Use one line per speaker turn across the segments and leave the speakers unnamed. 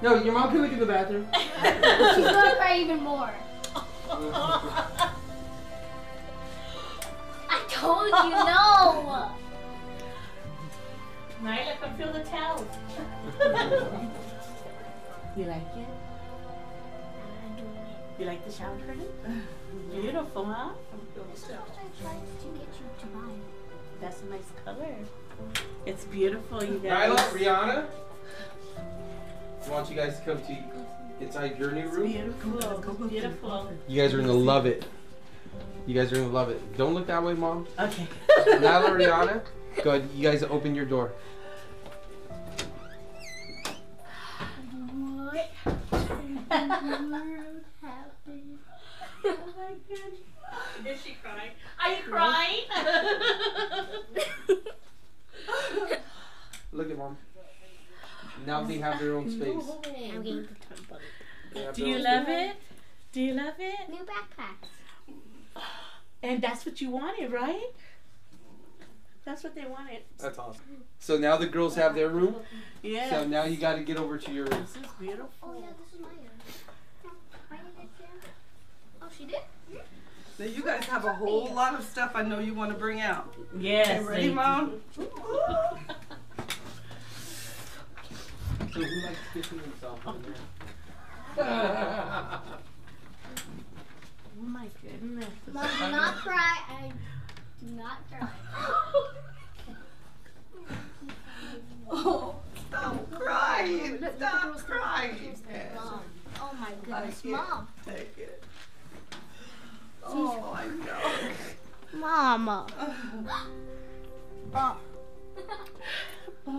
No, your mom can look in the bathroom.
She's gonna cry even more. I told you no.
Nyla, come feel the towel. You like it? You like the shower curtain? Beautiful, huh?
This is what I tried to get you to buy.
That's a nice color. It's beautiful, you
Nyla,
guys.
Rihanna, I want you guys to come to inside your new room.
Beautiful. Beautiful.
You guys are gonna love it. You guys are gonna love it. Don't look that way, Mom.
Okay.
Nyla, Rihanna, go ahead. You guys open your door.
What happened?
Oh my goodness. Is she crying? Are you crying?
Look at Mom. Now they have their own space.
I'm getting
Do you love it? Do you love it?
new backpacks.
And that's what you wanted, right? That's what they wanted.
That's awesome. So now the girls have their room.
Yeah.
So now you got to get over to your room.
This is beautiful.
Oh yeah, this is my room. Mine did too. Oh, she did?
Now you guys have a whole lot of stuff I know you want to bring out.
Yes.
You ready, Mom?
So who likes kissing himself?
Oh my goodness.
Mom, do not cry. I do not cry.
Oh, stop crying. Stop crying.
Mom. Oh my
I
goodness,
can't
Mom.
take it. Oh, I know.
Mama. Oh.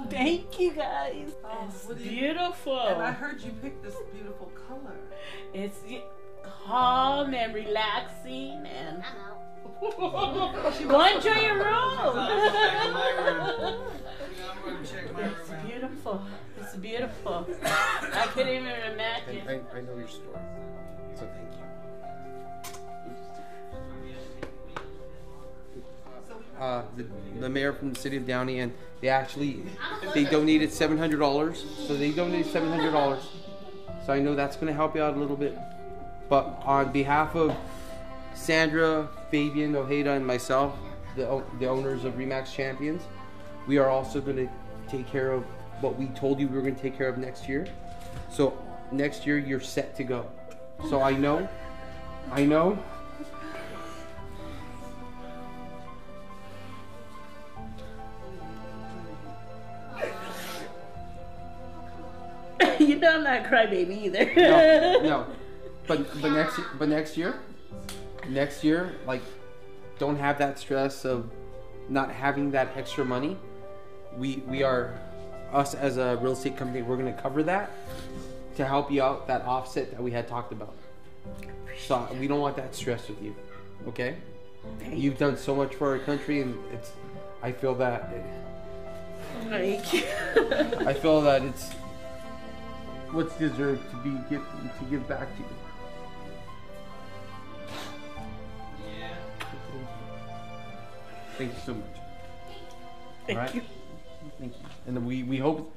Thank you guys.
Oh,
It's
what do you-
beautiful.
And I heard you picked this beautiful color.
It's calm and relaxing and
I'm out.
go enjoy your room.
I'm going to check my room
It's
out.
beautiful. It's beautiful. I couldn't even imagine.
I know your story, so thank you. The mayor from the city of Downey, and they donated $700. So they donated $700. So I know that's going to help you out a little bit. But on behalf of Sandra, Fabian, Ojeda, and myself, the owners of Remax Champions, we are also going to take care of what we told you we were going to take care of next year. So next year you're set to go. So I know.
You know I'm not a crybaby either.
No. But next year, like, don't have that stress of not having that extra money. We are, us as a real estate company, we're gonna cover that to help you out, that offset that we had talked about. So we don't want that stress with you, okay? You've done so much for our country, and I feel that
Thank you.
I feel that it's what's deserved to give back to you. Thank you so much.
Thank you.
Thank you. And we hope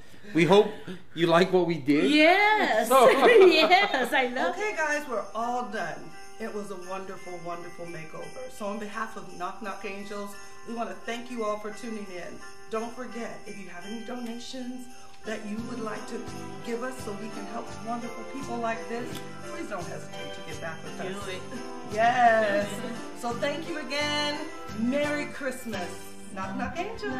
you like what we did.
Yes.
So-
Yes, I know.
Okay, guys, we're all done. It was a wonderful, wonderful makeover. So on behalf of Knock Knock Angels, we want to thank you all for tuning in. Don't forget, if you have any donations that you would like to give us so we can help wonderful people like this, please don't hesitate to get back with us.
Do it.
Yes. So thank you again. Merry Christmas. Knock Knock Angel.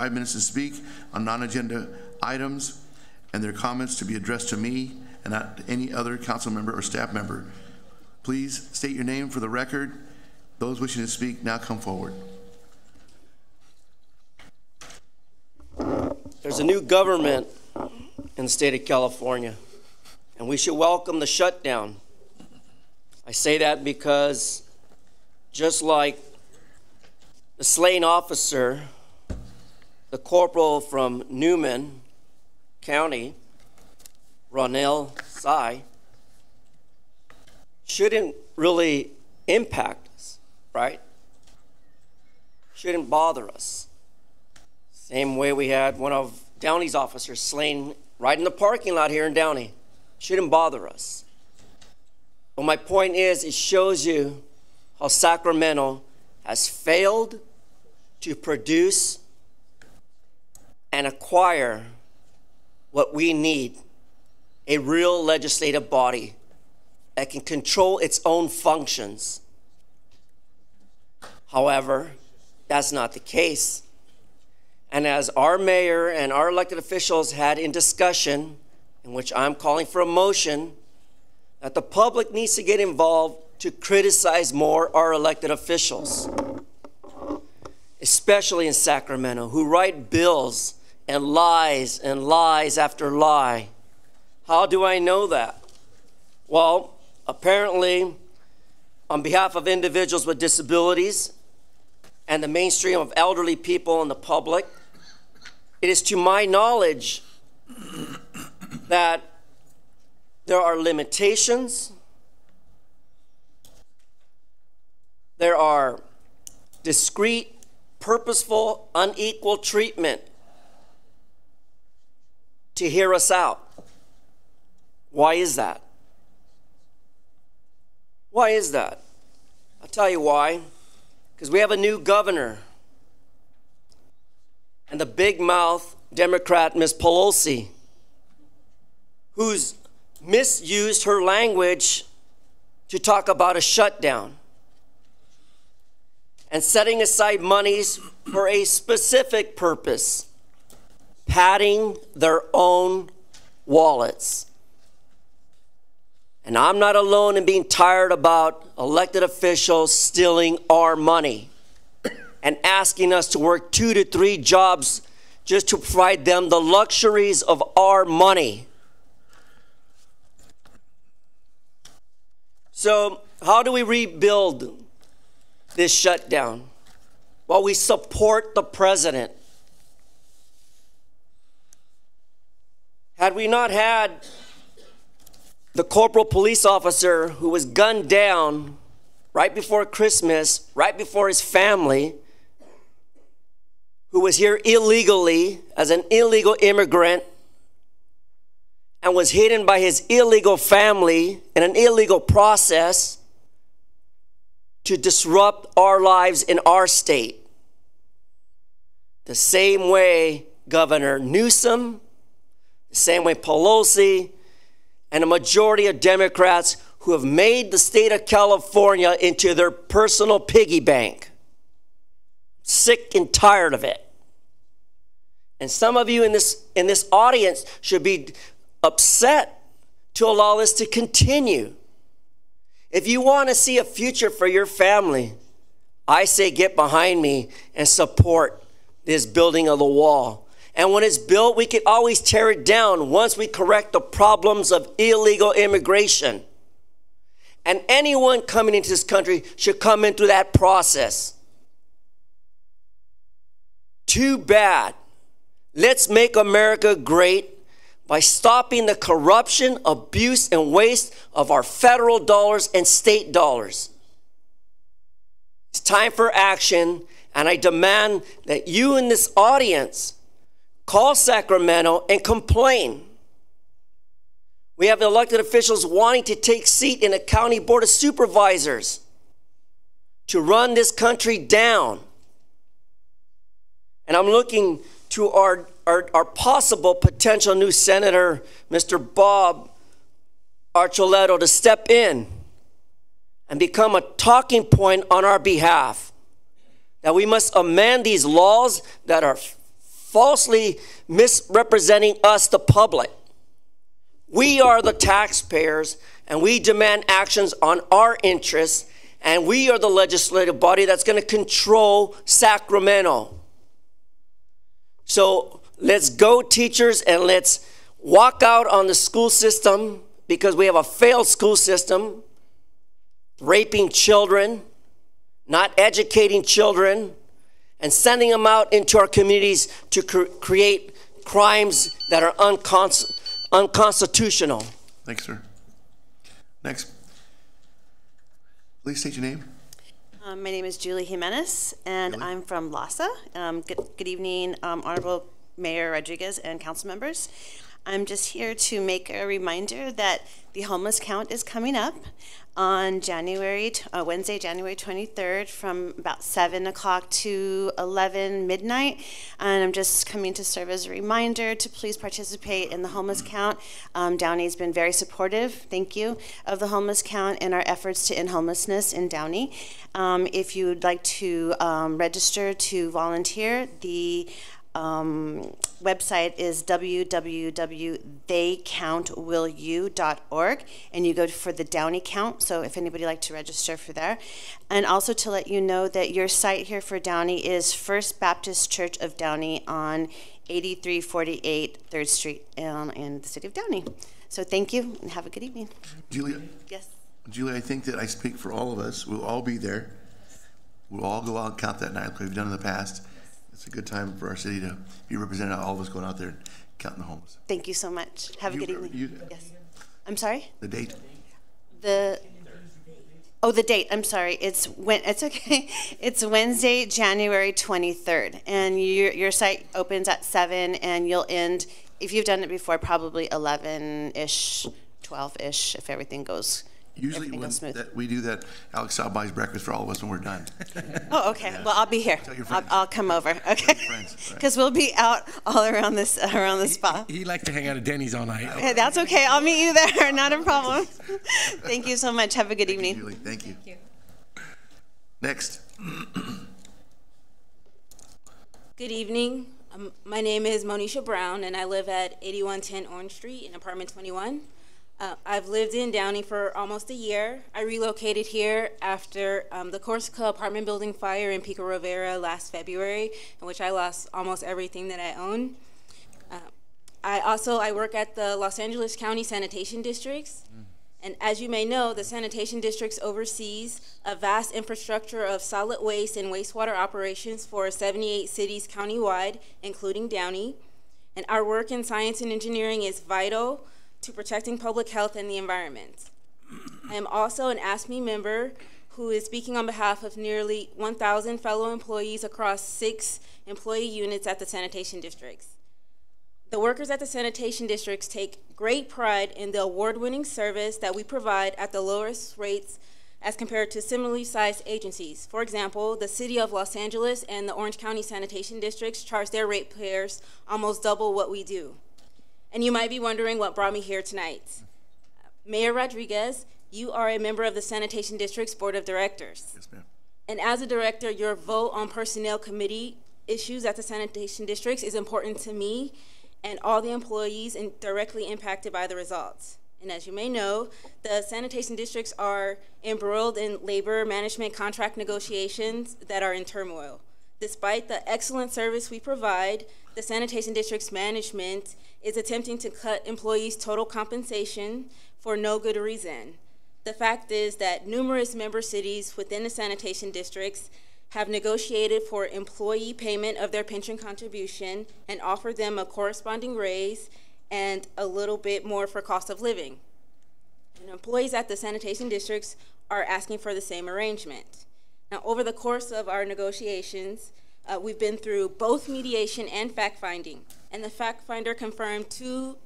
5 minutes to speak on non-agenda items, and their comments to be addressed to me and not to any other council member or staff member. Please state your name for the record. Those wishing to speak now come forward.
There's a new government in the state of California, and we should welcome the shutdown. I say that because just like the slain officer, the corporal from Newman County, Ronell Sy, shouldn't really impact us, right? Shouldn't bother us. Same way we had one of Downey's officers slain right in the parking lot here in Downey. Shouldn't bother us. But my point is, it shows you how Sacramento has failed to produce and acquire what we need, a real legislative body that can control its own functions. However, that's not the case. And as our mayor and our elected officials had in discussion, in which I'm calling for a motion, that the public needs to get involved to criticize more our elected officials, especially in Sacramento, who write bills and lies after lie. How do I know that? Well, apparently, on behalf of individuals with disabilities and the mainstream of elderly people in the public, it is to my knowledge that there are limitations, there are discrete, purposeful, unequal treatment to hear us out. Why is that? Why is that? I'll tell you why. Because we have a new governor. And the big mouth Democrat, Ms. Pelosi, who's misused her language to talk about a shutdown and setting aside monies for a specific purpose, padding their own wallets. And I'm not alone in being tired about elected officials stealing our money and asking us to work 2 to 3 jobs just to provide them the luxuries of our money. So how do we rebuild this shutdown? Well, we support the president. Had we not had the corporal police officer who was gunned down right before Christmas, right before his family, who was here illegally as an illegal immigrant and was hidden by his illegal family in an illegal process to disrupt our lives in our state. The same way Governor Newsom, the same way Pelosi, and a majority of Democrats who have made the state of California into their personal piggy bank. Sick and tired of it. And some of you in this audience should be upset to allow this to continue. If you want to see a future for your family, I say get behind me and support this building of the wall. And when it's built, we can always tear it down once we correct the problems of illegal immigration. And anyone coming into this country should come in through that process. Too bad. Let's make America great by stopping the corruption, abuse, and waste of our federal dollars and state dollars. It's time for action, and I demand that you in this audience call Sacramento and complain. We have elected officials wanting to take seat in a county board of supervisors to run this country down. And I'm looking to our possible potential new senator, Mr. Bob Archuleta, to step in and become a talking point on our behalf. That we must amend these laws that are falsely misrepresenting us, the public. We are the taxpayers, and we demand actions on our interests, and we are the legislative body that's going to control Sacramento. So let's go, teachers, and let's walk out on the school system, because we have a failed school system, raping children, not educating children, and sending them out into our communities to create crimes that are unconstitutional.
Thanks, sir. Next. Please state your name.
My name is Julie Jimenez, and
Julie.
I'm from LASA. Good evening, Honorable Mayor Rodriguez and council members. I'm just here to make a reminder that the homeless count is coming up on Wednesday, January 23rd, from about 7 o'clock to 11 midnight. And I'm just coming to serve as a reminder to please participate in the homeless count. Downey's been very supportive, thank you, of the homeless count and our efforts to end homelessness in Downey. If you'd like to register to volunteer, the website is www.theycountwillyou.org, and you go for the Downey count, so if anybody like to register for there. And also to let you know that your site here for Downey is First Baptist Church of Downey on 8348 3rd Street in the city of Downey. So thank you and have a good evening.
Julia.
Yes.
Julia, I think that I speak for all of us. We'll all be there. We'll all go out and count that night like we've done in the past. It's a good time for our city to be represented, all of us going out there and counting the homeless.
Thank you so much. Have a good evening. Yes. I'm sorry?
The date?
The date. I'm sorry. It's okay. It's Wednesday, January 23rd, and your site opens at 7, and you'll end, if you've done it before, probably 11-ish, 12-ish, if everything goes.
Usually when we do that, Alex Sal buys breakfast for all of us when we're done.
Oh, okay. Yeah. Well, I'll be here.
Tell your friends.
I'll come over. Okay. Because we'll be out all around the spa.
He likes to hang out at Denny's all night.
Okay, that's okay. I'll meet you there. Not a problem. Thank you so much. Have a good evening.
Julie. Thank you. Next.
Good evening. My name is Monisha Brown, and I live at 8110 Orange Street in apartment 21. I've lived in Downey for almost a year. I relocated here after the Corsica apartment building fire in Pico Rivera last February, in which I lost almost everything that I own. I work at the Los Angeles County Sanitation Districts. And as you may know, the sanitation districts oversees a vast infrastructure of solid waste and wastewater operations for 78 cities countywide, including Downey. And our work in science and engineering is vital to protecting public health and the environment. I am also an ASME member who is speaking on behalf of nearly 1,000 fellow employees across 6 employee units at the sanitation districts. The workers at the sanitation districts take great pride in the award-winning service that we provide at the lowest rates as compared to similarly sized agencies. For example, the City of Los Angeles and the Orange County Sanitation Districts charge their ratepayers almost double what we do. And you might be wondering what brought me here tonight. Mayor Rodriguez, you are a member of the Sanitation District's Board of Directors.
Yes, ma'am.
And as a director, your vote on personnel committee issues at the Sanitation Districts is important to me and all the employees directly impacted by the results. And as you may know, the sanitation districts are embroiled in labor management contract negotiations that are in turmoil. Despite the excellent service we provide, the sanitation district's management is attempting to cut employees' total compensation for no good reason. The fact is that numerous member cities within the sanitation districts have negotiated for employee payment of their pension contribution and offered them a corresponding raise and a little bit more for cost of living. And employees at the sanitation districts are asking for the same arrangement. Now, over the course of our negotiations, we've been through both mediation and fact-finding, and the fact finder confirmed 2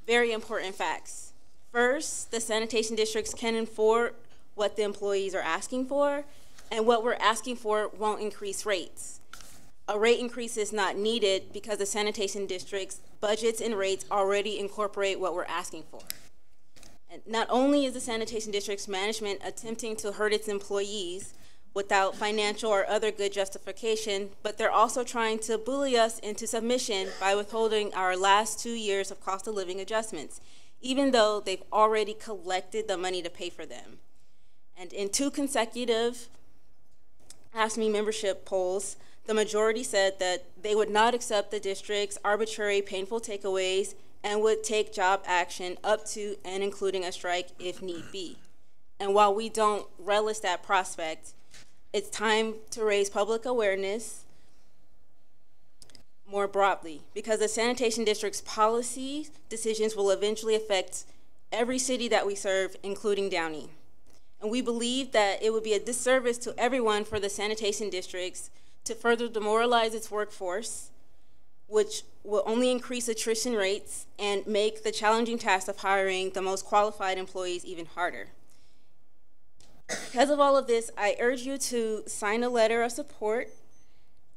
very important facts. First, the sanitation districts can afford what the employees are asking for, and what we're asking for won't increase rates. A rate increase is not needed because the sanitation district's budgets and rates already incorporate what we're asking for. And not only is the sanitation district's management attempting to hurt its employees, without financial or other good justification, but they're also trying to bully us into submission by withholding our last 2 years of cost of living adjustments, even though they've already collected the money to pay for them. And in 2 consecutive Ask Me membership polls, the majority said that they would not accept the district's arbitrary, painful takeaways and would take job action up to and including a strike if need be. And while we don't relish that prospect, it's time to raise public awareness more broadly, because the sanitation district's policy decisions will eventually affect every city that we serve, including Downey. And we believe that it would be a disservice to everyone for the sanitation districts to further demoralize its workforce, which will only increase attrition rates and make the challenging task of hiring the most qualified employees even harder. Because of all of this, I urge you to sign a letter of support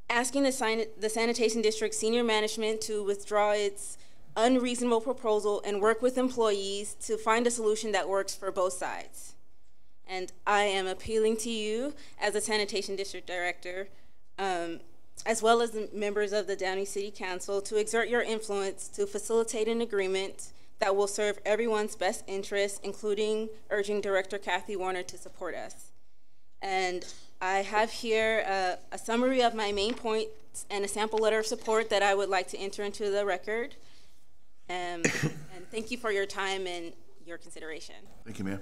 asking the sanitation district senior management to withdraw its unreasonable proposal and work with employees to find a solution that works for both sides. And I am appealing to you as a sanitation district director, as well as the members of the Downey City Council, to exert your influence to facilitate an agreement that will serve everyone's best interests, including urging Director Kathy Warner to support us. And I have here a summary of my main points and a sample letter of support that I would like to enter into the record. And thank you for your time and your consideration.
Thank you, ma'am.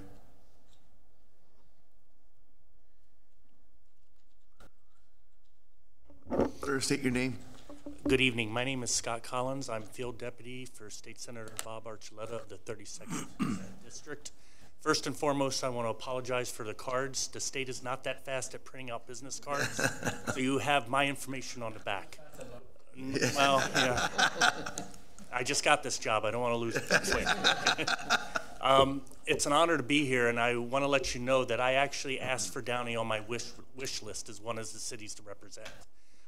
State your name.
Good evening. My name is Scott Collins. I'm field deputy for State Senator Bob Archuleta of the 32nd District. First and foremost, I want to apologize for the cards. The state is not that fast at printing out business cards, so you have my information on the back. Well, yeah. I just got this job. I don't want to lose it that quick. It's an honor to be here, and I want to let you know that I actually asked for Downey on my wish list as one of the cities to represent.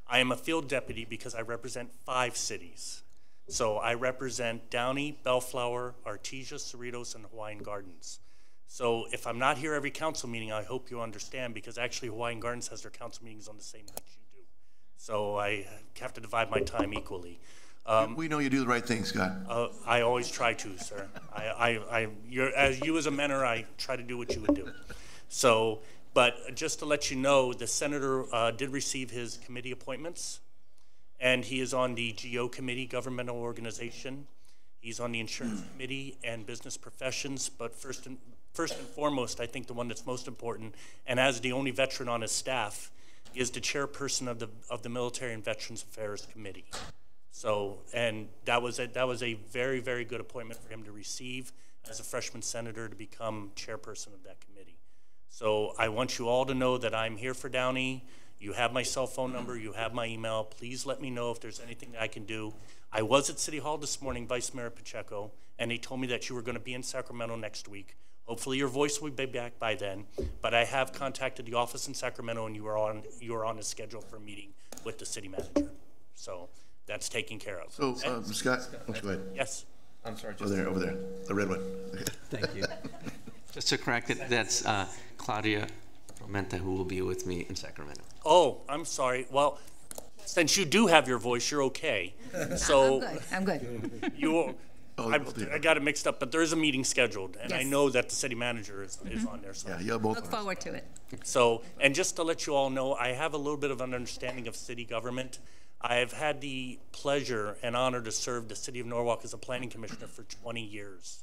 I am a field deputy because I represent 5 cities. So I represent Downey, Bellflower, Artesia, Cerritos, and Hawaiian Gardens. So if I'm not here every council meeting, I hope you understand, because actually Hawaiian Gardens has their council meetings on the same night you do. So I have to divide my time equally.
We know you do the right thing, Scott.
I always try to, sir. As you as a mentor, I try to do what you would do. So, but just to let you know, the senator did receive his committee appointments, and he is on the GO committee, governmental organization. He's on the insurance committee and business professions, but first and foremost, I think the one that's most important, and as the only veteran on his staff, is the chairperson of the Military and Veterans Affairs Committee. So, and that was a very, very good appointment for him to receive as a freshman senator, to become chairperson of that committee. So I want you all to know that I'm here for Downey. You have my cell phone number, you have my email. Please let me know if there's anything that I can do. I was at City Hall this morning, Vice Mayor Pacheco, and they told me that you were going to be in Sacramento next week. Hopefully your voice will be back by then, but I have contacted the office in Sacramento, and you are on the schedule for a meeting with the city manager. So that's taken care of.
So, Scott, go ahead.
Yes.
I'm sorry.
Over there, the red one.
Thank you. Just to correct it, that's Claudia Romenta, who will be with me in Sacramento.
Oh, I'm sorry. Well, since you do have your voice, you're okay. So
I'm good.
I got it mixed up, but there is a meeting scheduled, and
Yes.
I know that the city manager is on there. So.
Yeah, you'll both.
Look forward to it.
So, and just to let you all know, I have a little bit of an understanding of city government. I have had the pleasure and honor to serve the city of Norwalk as a planning commissioner for 20 years.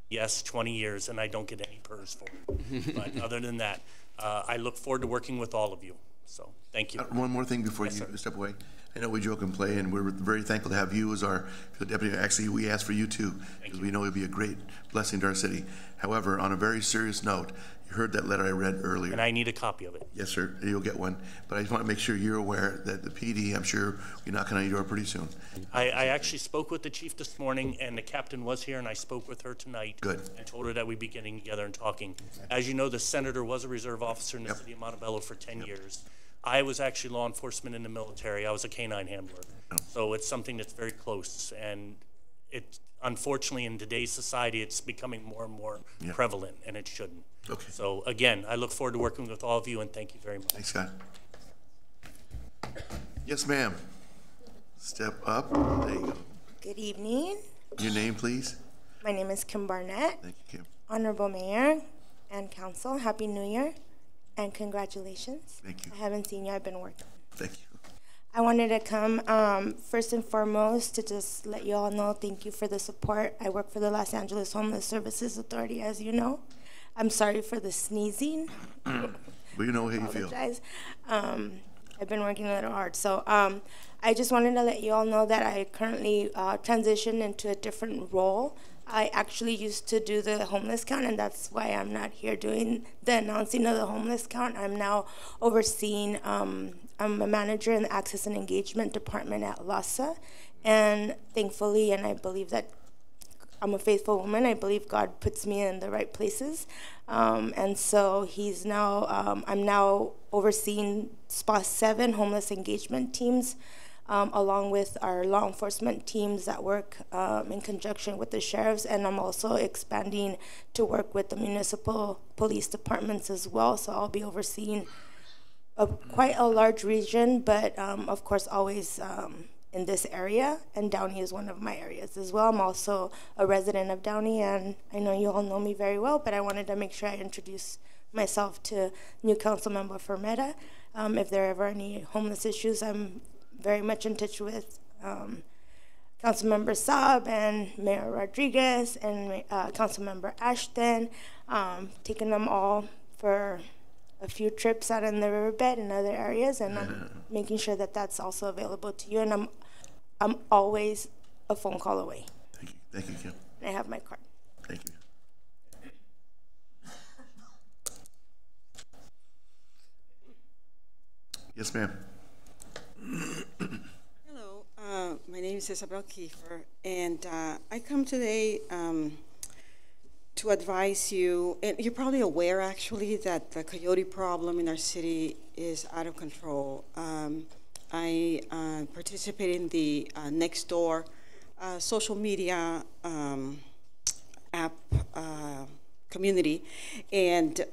Yes, 20 years, and I don't get any purrs for it. But other than that, I look forward to working with all of you. So, thank you.
One more thing before you step away. I know we joke and play, and we're very thankful to have you as our field deputy. Actually, we asked for you too, because we know you'll be a great blessing to our city. However, on a very serious note, you heard that letter I read earlier.
And I need a copy of it.
Yes, sir. You'll get one. But I just want to make sure you're aware that the PD, I'm sure, we're knocking on your door pretty soon.
I actually spoke with the chief this morning, and the captain was here, and I spoke with her tonight.
Good.
And told her that we'd be getting together and talking. As you know, the senator was a reserve officer in the city of Montebello for 10 years. I was actually law enforcement in the military. I was a canine handler. So it's something that's very close. And it unfortunately in today's society, it's becoming more and more prevalent, and it shouldn't.
Okay.
So again, I look forward to working with all of you, and thank you very much.
Thanks, Scott. Yes, ma'am. Step up. There you go.
Good evening.
Your name, please.
My name is Kim Barnett.
Thank you, Kim.
Honorable Mayor and Council, Happy New Year and congratulations.
Thank you.
I haven't seen you, I've been working.
Thank you.
I wanted to come first and foremost to just let you all know thank you for the support. I work for the Los Angeles Homeless Services Authority, as you know. I'm sorry for the sneezing.
We know how you feel.
I've been working a little hard. So I just wanted to let you all know that I currently transitioned into a different role. I actually used to do the homeless count, and that's why I'm not here doing the announcing of the homeless count. I'm now overseeing, I'm a manager in the Access and Engagement Department at LASA, and thankfully, and I believe that I'm a faithful woman, I believe God puts me in the right places, and so he's now, I'm now overseeing SPA 7 homeless engagement teams, along with our law enforcement teams that work in conjunction with the sheriffs, and I'm also expanding to work with the municipal police departments as well, so I'll be overseeing quite a large region, but of course always in this area, and Downey is one of my areas as well. I'm also a resident of Downey, and I know you all know me very well, but I wanted to make sure I introduce myself to new council member Fermetta. If there are ever any homeless issues, I'm very much in touch with Councilmember Saab and Mayor Rodriguez and Councilmember Ashton, taking them all for a few trips out in the riverbed and other areas, and I'm making sure that that's also available to you, and I'm always a phone call away.
Thank you, Kim.
And I have my card.
Thank you. Yes, ma'am.
Hello, my name is Isabel Kiefer, and I come today to advise you, and you're probably aware actually that the coyote problem in our city is out of control. I participate in the Nextdoor social media app community, and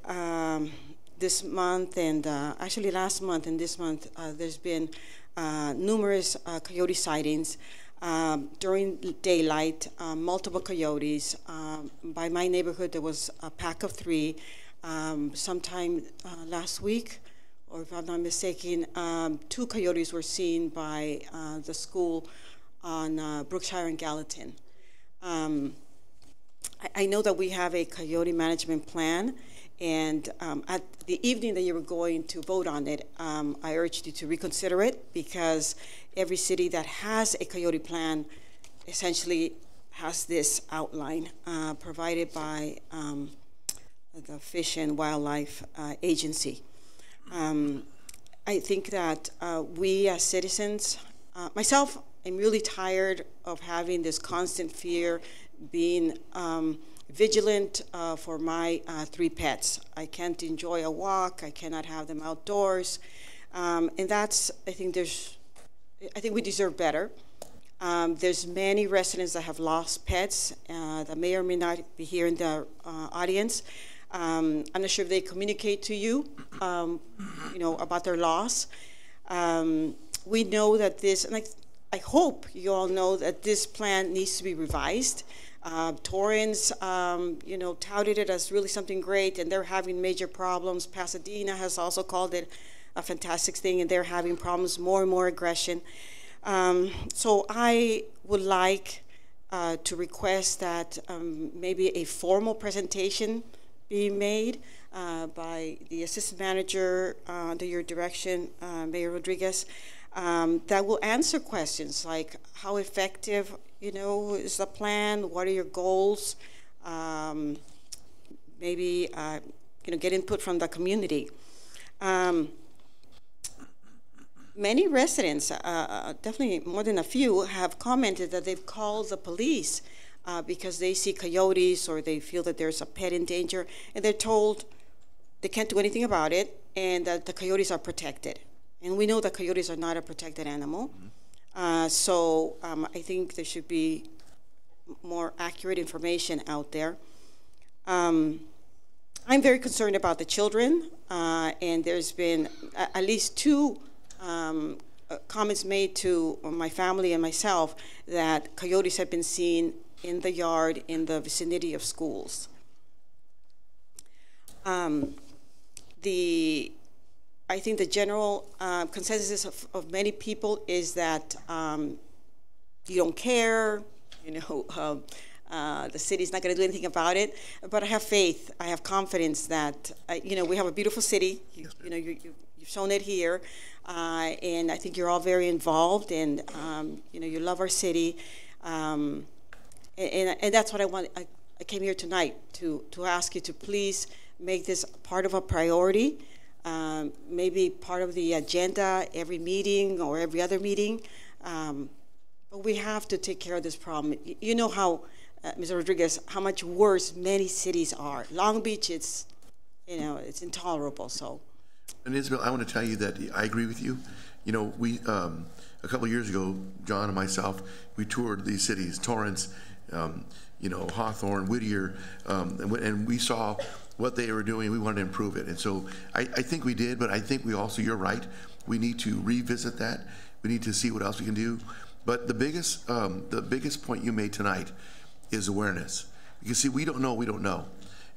this month and actually last month and this month there's been numerous coyote sightings during daylight, multiple coyotes. By my neighborhood there was a pack of 3 sometime last week, or if I'm not mistaken, 2 coyotes were seen by the school on Brookshire and Gallatin. I know that we have a coyote management plan, and at the evening that you were going to vote on it, I urged you to reconsider it, because every city that has a coyote plan essentially has this outline provided by the Fish and Wildlife Agency. I think that we as citizens, myself, I'm really tired of having this constant fear, being vigilant for my 3 pets. I can't enjoy a walk. I cannot have them outdoors, and that's. I think we deserve better. There's many residents that have lost pets that may or may not be here in the audience. I'm not sure if they communicate to you, about their loss. We know that this, and I hope you all know that this plan needs to be revised. Torrance, touted it as really something great, and they're having major problems. Pasadena has also called it a fantastic thing, and they're having problems, more and more aggression. So I would like to request that maybe a formal presentation be made by the assistant manager under your direction, Mayor Rodriguez, that will answer questions like how effective is the plan, what are your goals, maybe get input from the community. Many residents, definitely more than a few, have commented that they've called the police because they see coyotes or they feel that there's a pet in danger, and they're told they can't do anything about it and that the coyotes are protected. And we know that coyotes are not a protected animal. So I think there should be more accurate information out there. I'm very concerned about the children, and there's been at least two comments made to my family and myself that coyotes have been seen in the yard in the vicinity of schools. I think the general consensus of many people is that you don't care, you know, the city's not going to do anything about it. But I have faith, I have confidence that, you know, we have a beautiful city. You know, you've shown it here. And I think you're all very involved, and, you know, you love our city. And that's what I want. I came here tonight to ask you to please make this part of a priority, maybe part of the agenda every meeting or every other meeting. But we have to take care of this problem. You know how, Mr. Rodriguez, how much worse many cities are. Long Beach, it's, you know, it's intolerable. So.
And Isabel, I want to tell you that I agree with you. You know, we a couple of years ago, John and myself, we toured these cities, Torrance, you know, Hawthorne, Whittier, and we saw what they were doing. We wanted to improve it, and so I think we did. But I think we also, you're right, we need to revisit that. We need to see what else we can do. But the biggest point you made tonight is awareness. You see, we don't know,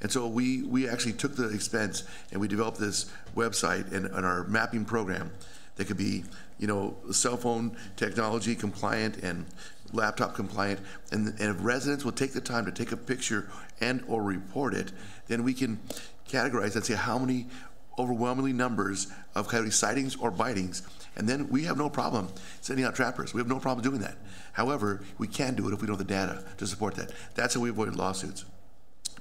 and so we actually took the expense and we developed this website and our mapping program that could be, you know, cell phone technology compliant and laptop compliant, and if residents will take the time to take a picture and or report it, then we can categorize and say how many overwhelmingly numbers of coyote sightings or bitings, and then we have no problem sending out trappers. We have no problem doing that. However, we can do it if we know the data to support that. That's how we avoid lawsuits.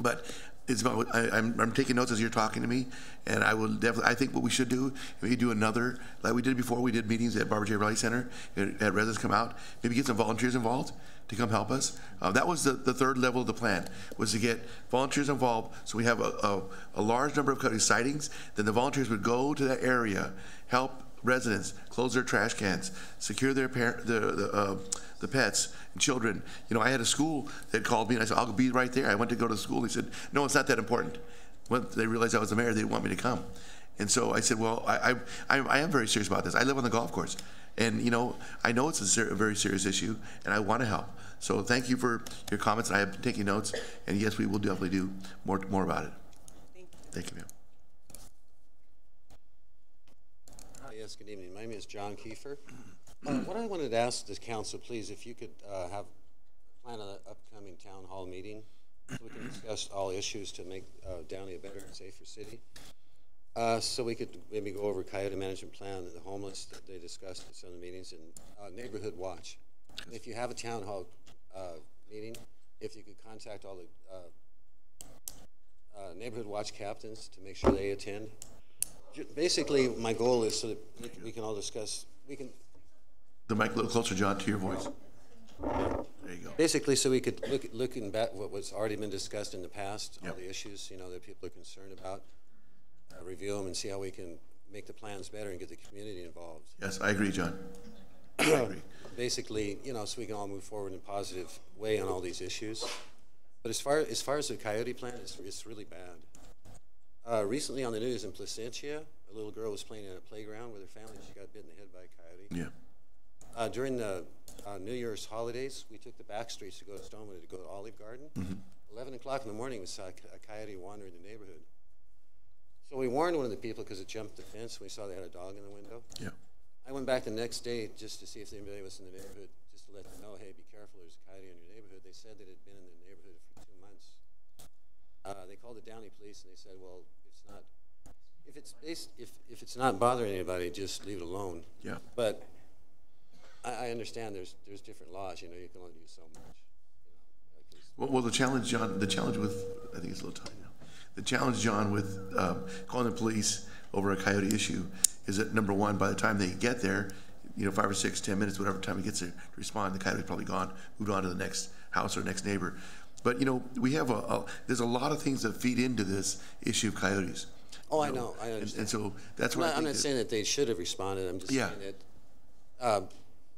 But it's about, I'm taking notes as you're talking to me, and I will definitely, I think what we should do, maybe do another, like we did before, we did meetings at Barbara J. Raleigh Center, had residents come out, maybe get some volunteers involved to come help us. That was the third level of the plan, was to get volunteers involved, so we have a large number of coyote sightings, then the volunteers would go to that area, help residents close their trash cans, secure their the pets and children. You know, I had a school that called me and I said, I'll be right there. I went to go to the school. They said, no, it's not that important. When they realized I was the mayor, they didn't want me to come. And so I said, well, I am very serious about this. I live on the golf course. And, you know, I know it's a very serious issue, and I want to help. So thank you for your comments. I have been taking notes. And, yes, we will definitely do more about it. Thank you, ma'am.
Yes, good evening. My name is John Kiefer. What I wanted to ask the council, please, if you could plan an upcoming town hall meeting so we can discuss all issues to make Downey a better and safer city. So we could maybe go over coyote management plan, the homeless that they discussed at some of the meetings, and neighborhood watch. If you have a town hall meeting, if you could contact all the neighborhood watch captains to make sure they attend. Basically, my goal is so that we can all discuss. We can.
The mic a little closer, John, to your voice. There you go.
Basically, so we could looking back what was already been discussed in the past, all the issues, you know, that people are concerned about, review them and see how we can make the plans better and get the community involved.
Yes, I agree, John. I agree.
Basically, you know, so we can all move forward in a positive way on all these issues. But as far as the coyote plan, it's really bad. Recently on the news in Placentia, a little girl was playing in a playground with her family. She got bit in the head by a coyote.
Yeah.
During the New Year's holidays, we took the back streets to go to Stonewood to go to Olive Garden. 11 o'clock in the morning, we saw a coyote wandering the neighborhood. So we warned one of the people because it jumped the fence. We saw they had a dog in the window.
Yeah.
I went back the next day just to see if anybody was in the neighborhood, just to let them know, hey, be careful, there's a coyote in your neighborhood. They said that it had been in the neighborhood for 2 months. They called the Downey police and they said, well, if it's not bothering anybody, just leave it alone.
Yeah.
But I understand there's different laws. You know, you can only do so much. You know,
well, the challenge, John. The challenge with I think it's a little tight now. The challenge, John, with calling the police over a coyote issue is that number one, by the time they get there, you know, 5 or 6, 10 minutes, whatever time it gets there to respond, the coyote's probably gone, moved on to the next house or next neighbor. But you know, we have there's a lot of things that feed into this issue of coyotes.
Oh, I know. I understand.
And so that's why
I'm not saying that they should have responded. I'm just saying that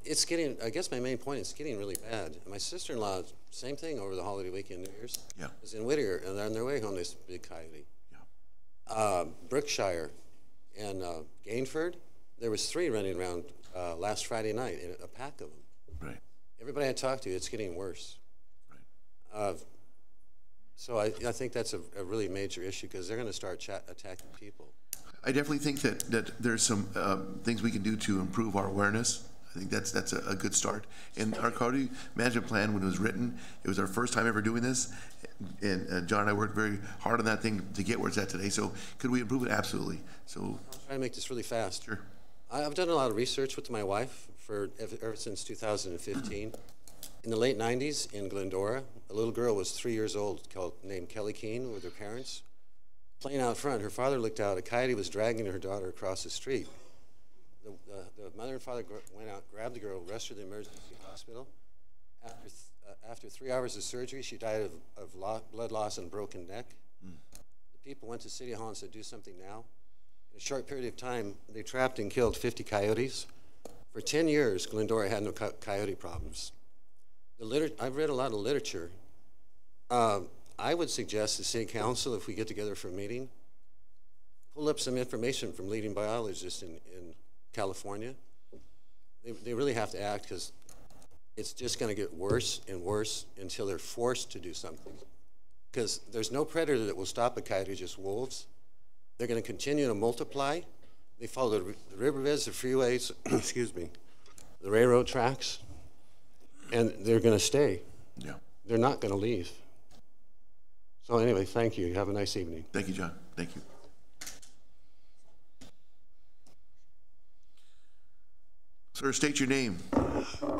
it's getting, I guess my main point is getting really bad. My sister-in-law, same thing over the holiday weekend, New Year's.
Yeah.
Was in Whittier, and on their way home, there's a big coyote. Yeah. Brookshire and Gainford, there was 3 running around last Friday night, in a pack of them.
Right.
Everybody I talked to, it's getting worse. Right. So I think that's a really major issue because they're going to start attacking people.
I definitely think that there's some things we can do to improve our awareness. I think that's a good start. And our coyote management plan, when it was written, it was our first time ever doing this. And John and I worked very hard on that thing to get where it's at today. So could we improve it? Absolutely. So
I'll try to make this really fast.
Sure.
I've done a lot of research with my wife ever since 2015. In the late 90s in Glendora, a little girl was 3 years old named Kelly Keene with her parents. Playing out front, her father looked out. A coyote was dragging her daughter across the street. The mother and father went out, grabbed the girl, rushed her to the emergency hospital. After 3 hours of surgery, she died of blood loss and broken neck. The people went to City Hall and said, do something now. In a short period of time, they trapped and killed 50 coyotes. For 10 years, Glendora had no coyote problems. I've read a lot of literature. I would suggest to City Council, if we get together for a meeting, pull up some information from leading biologists in California. They really have to act because it's just going to get worse and worse until they're forced to do something. Because there's no predator that will stop a coyote, just wolves. They're going to continue to multiply. They follow the riverbeds, the freeways, excuse me, the railroad tracks, and they're going to stay.
Yeah.
They're not going to leave. So anyway, thank you. Have a nice evening.
Thank you, John. Thank you. Sir, state your name.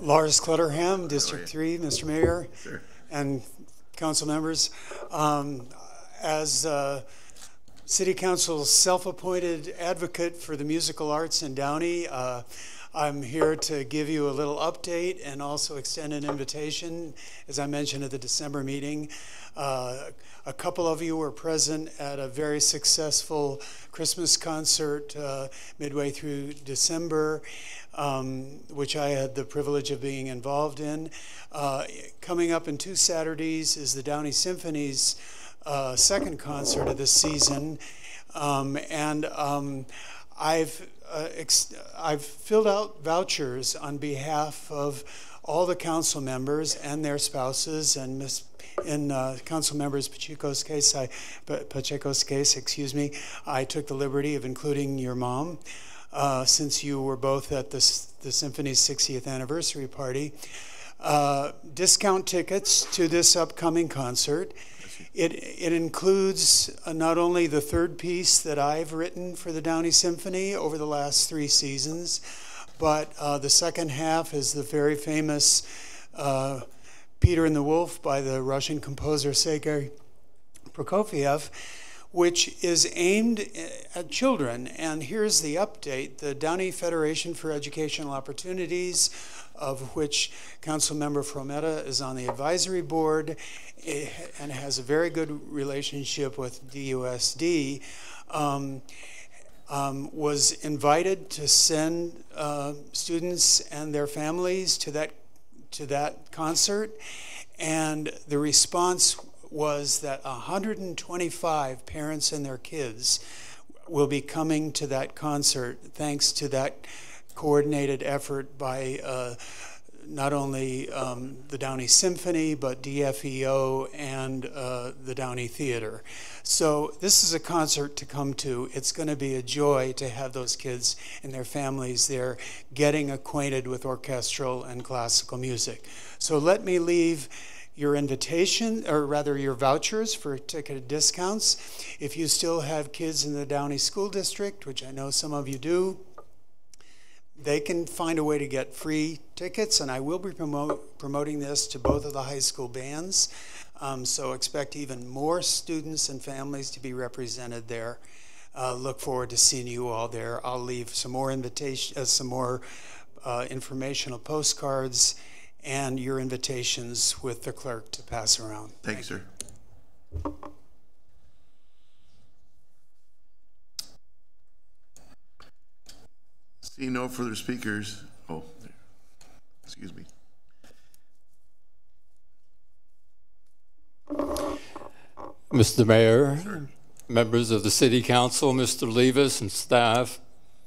Lars Clutterham, District 3, Mr. Mayor,
Sure.
and council members. As City Council's self-appointed advocate for the musical arts in Downey, I'm here to give you a little update and also extend an invitation. As I mentioned at the December meeting, a couple of you were present at a very successful Christmas concert midway through December, which I had the privilege of being involved in. Coming up in 2 Saturdays is the Downey Symphony's second concert of this season, I've filled out vouchers on behalf of all the council members and their spouses, and in Council Members Pacheco's case, I took the liberty of including your mom, since you were both at the Symphony's 60th anniversary party. Discount tickets to this upcoming concert. It includes not only the third piece that I've written for the Downey Symphony over the last 3 seasons, but the second half is the very famous Peter and the Wolf by the Russian composer Sergei Prokofiev, which is aimed at children. And here's the update. The Downey Federation for Educational Opportunities, of which Councilmember Frometta is on the advisory board and has a very good relationship with DUSD, was invited to send students and their families to that concert, and the response was that 125 parents and their kids will be coming to that concert thanks to that coordinated effort by not only the Downey Symphony, but DFEO and the Downey Theater. So this is a concert to come to. It's going to be a joy to have those kids and their families there getting acquainted with orchestral and classical music. So let me leave your invitation, or rather your vouchers for ticket discounts. If you still have kids in the Downey School District, which I know some of you do, they can find a way to get free tickets, and I will be promoting this to both of the high school bands. So expect even more students and families to be represented there. Look forward to seeing you all there. I'll leave some more informational postcards and your invitations with the clerk to pass around.
Thank you, sir. Seeing no further speakers. Oh, Excuse me.
Mr. Mayor, members of the City Council, Mr. Levis and staff,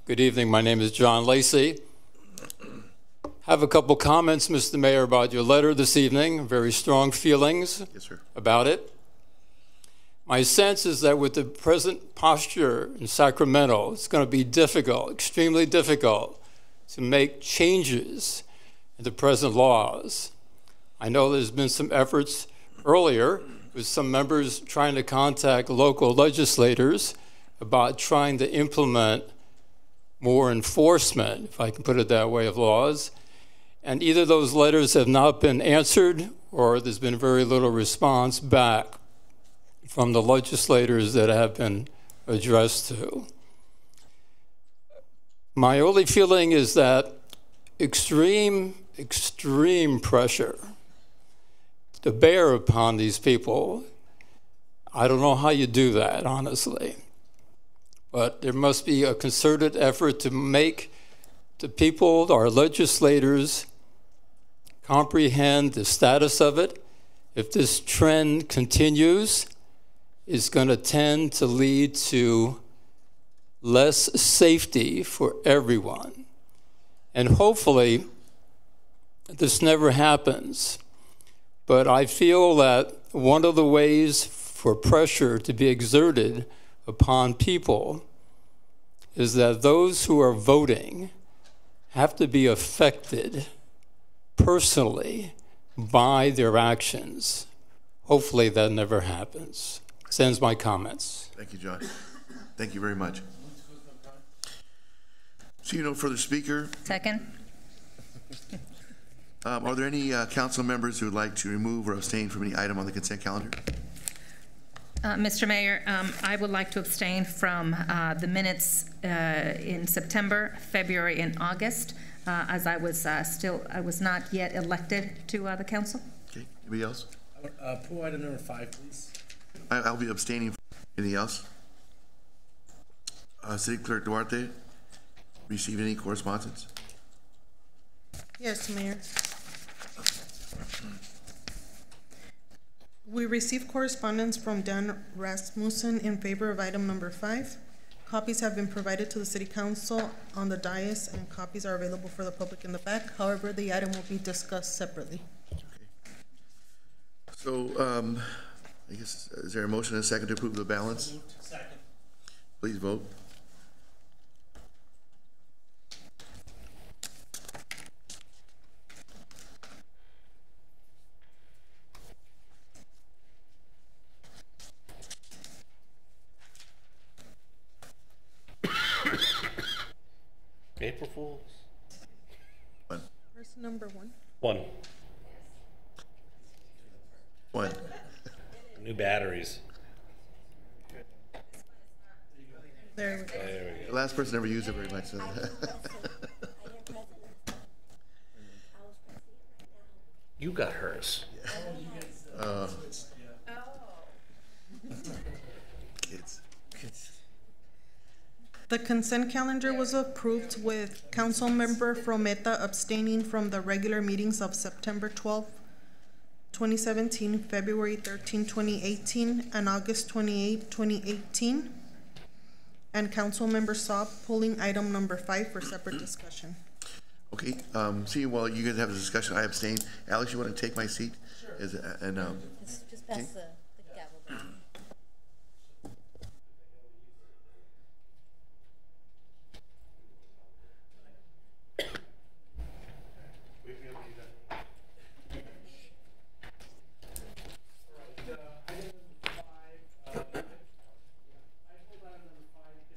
good evening. My name is John Lacey. I have a couple comments, Mr. Mayor, about your letter this evening. Very strong feelings about it. My sense is that with the present posture in Sacramento, it's going to be difficult, extremely difficult, to make changes in the present laws. I know there's been some efforts earlier with some members trying to contact local legislators about trying to implement more enforcement, if I can put it that way, of laws. And either those letters have not been answered or there's been very little response back from the legislators that have been addressed to. My only feeling is that extreme pressure to bear upon these people, I don't know how you do that, honestly. But there must be a concerted effort to make the people, our legislators, comprehend the status of it. If this trend continues, it's going to tend to lead to less safety for everyone. And hopefully, this never happens. But I feel that one of the ways for pressure to be exerted upon people is that those who are voting have to be affected personally by their actions. Hopefully that never happens. Sends my comments.
Thank you, John. Thank you very much. See no further speaker.
Second.
Are there any council members who would like to remove or abstain from any item on the consent calendar?
Mr. Mayor, I would like to abstain from the minutes in September, February, and August, as I was not yet elected to the council.
Okay. Anybody else?
Pull item number 5, please.
I'll be abstaining. Anything else? City Clerk Duarte, received any correspondence?
Yes, Mayor. We received correspondence from Dan Rasmussen in favor of item number 5. Copies have been provided to the City Council on the dais, and copies are available for the public in the back. However, the item will be discussed separately.
Okay. So, I guess, is there a motion and a second to approve the balance?
Second.
Please vote.
April Fools.
One.
Person number 1.
One.
One.
New batteries.
There we go.
There we go.
The last person never used it very much. So.
You got hers.
Kids.
The consent calendar was approved with Councilmember Frometa abstaining from the regular meetings of September 12, 2017, February 13, 2018, and August 28, 2018, and Councilmember Saab pulling item number 5 for separate discussion.
Okay. See, while you guys have a discussion, I abstain. Alex, you want to take my seat? Sure.
Just pass the gavel down.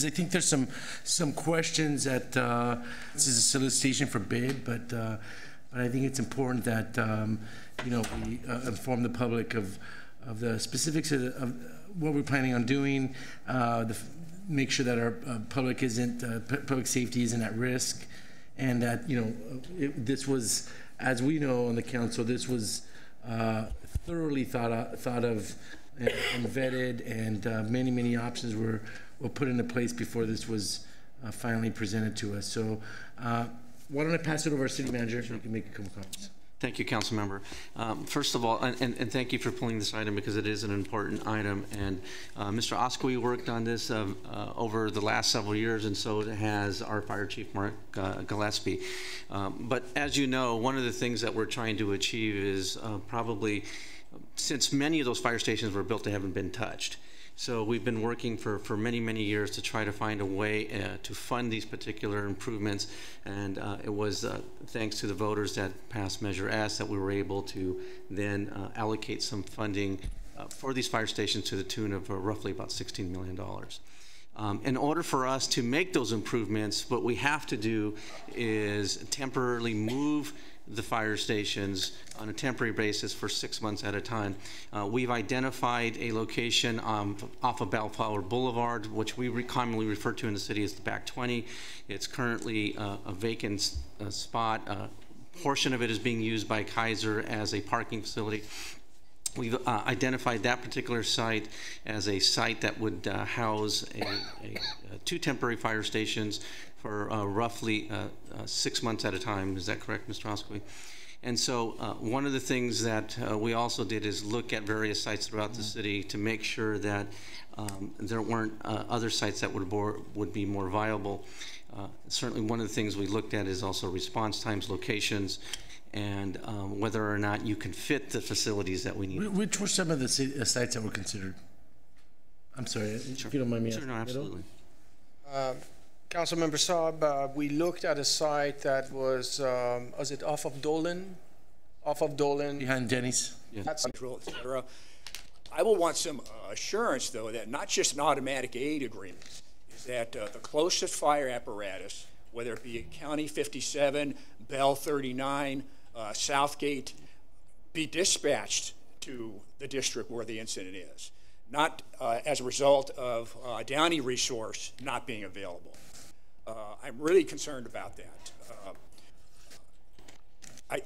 I think there's some questions that this is a solicitation for bid, but I think it's important that we inform the public of the specifics of what we're planning on doing, make sure that our public safety isn't at risk, and that this was, as we know on the council, this was thoroughly thought of and vetted, and many options were put into place before this was finally presented to us. So Why don't I pass it over to our city manager so you can make a couple comments.
Thank you, council member. First of all, and thank you for pulling this item because it is an important item. And Mr. Oscoe worked on this over the last several years, and so has our fire chief, Mark Gillespie. But as you know, one of the things that we're trying to achieve is probably, since many of those fire stations were built, they haven't been touched. So we've been working for many, many years to try to find a way to fund these particular improvements. And it was thanks to the voters that passed Measure S that we were able to then allocate some funding for these fire stations to the tune of roughly about $16 million. In order for us to make those improvements, what we have to do is temporarily move the fire stations on a temporary basis for 6 months at a time. We've identified a location off of Bellflower Boulevard, which we commonly refer to in the city as the Back 20. It's currently a vacant spot. A portion of it is being used by Kaiser as a parking facility. We've identified that particular site as a site that would house two temporary fire stations for roughly 6 months at a time. Is that correct, Mr. Oscoe? And so one of the things that we also did is look at various sites throughout the city to make sure that there weren't other sites that would be more viable. Certainly one of the things we looked at is also response times, locations, and whether or not you can fit the facilities that we need.
Which were some of the sites that were considered? I'm sorry, sure. If you don't mind me asking.
Sure, no, absolutely.
Councilmember Saab, we looked at a site that was it off of Dolan? Off of Dolan.
Behind Denny's?
Yeah. That's
control, et cetera. I will want some assurance, though, that not just an automatic aid agreement, is that the closest fire apparatus, whether it be County 57, Bell 39, Southgate, be dispatched to the district where the incident is, not as a result of Downey resource not being available. I'm really concerned about that.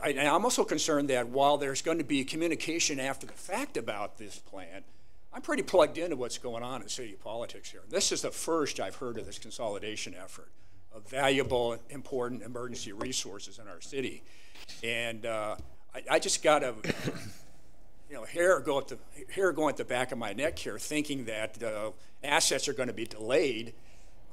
I'm also concerned that while there's going to be communication after the fact about this plan, I'm pretty plugged into what's going on in city politics here. This is the first I've heard of this consolidation effort of valuable, important emergency resources in our city. And I just got to, hair going at the back of my neck here, thinking that assets are going to be delayed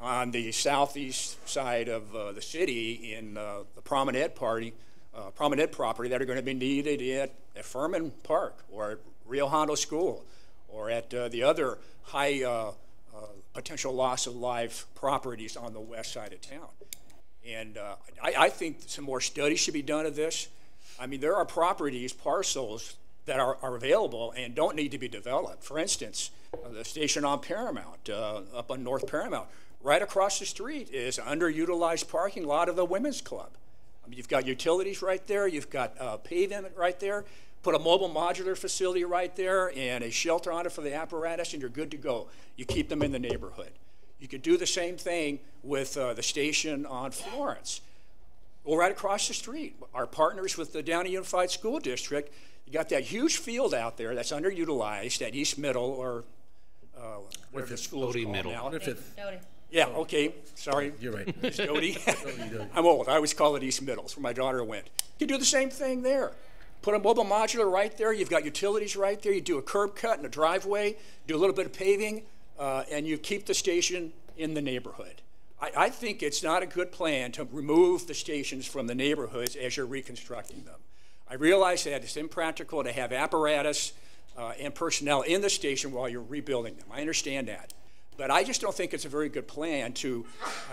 on the southeast side of the city in the promenade property that are going to be needed at Furman Park or at Rio Hondo School or at the other high potential loss of life properties on the west side of town. And I think some more study should be done of this. I mean, there are properties, parcels that are available and don't need to be developed. For instance, the station on Paramount, up on North Paramount, right across the street is an underutilized parking lot of the Women's Club. I mean, you've got utilities right there, you've got pavement right there, put a mobile modular facility right there and a shelter on it for the apparatus and you're good to go. You keep them in the neighborhood. You could do the same thing with the station on Florence. Go right across the street. Our partners with the Downey Unified School District, you got that huge field out there that's underutilized at East Middle or whatever the school is called now.
Downey.
Yeah, okay, sorry.
You're right.
It's Downey. I'm old. I always call it East Middle. It's where my daughter went. You can do the same thing there. Put a mobile modular right there. You've got utilities right there. You do a curb cut and a driveway, do a little bit of paving, and you keep the station in the neighborhood. I think it's not a good plan to remove the stations from the neighborhoods as you're reconstructing them. I realize that it's impractical to have apparatus and personnel in the station while you're rebuilding them. I understand that. But I just don't think it's a very good plan to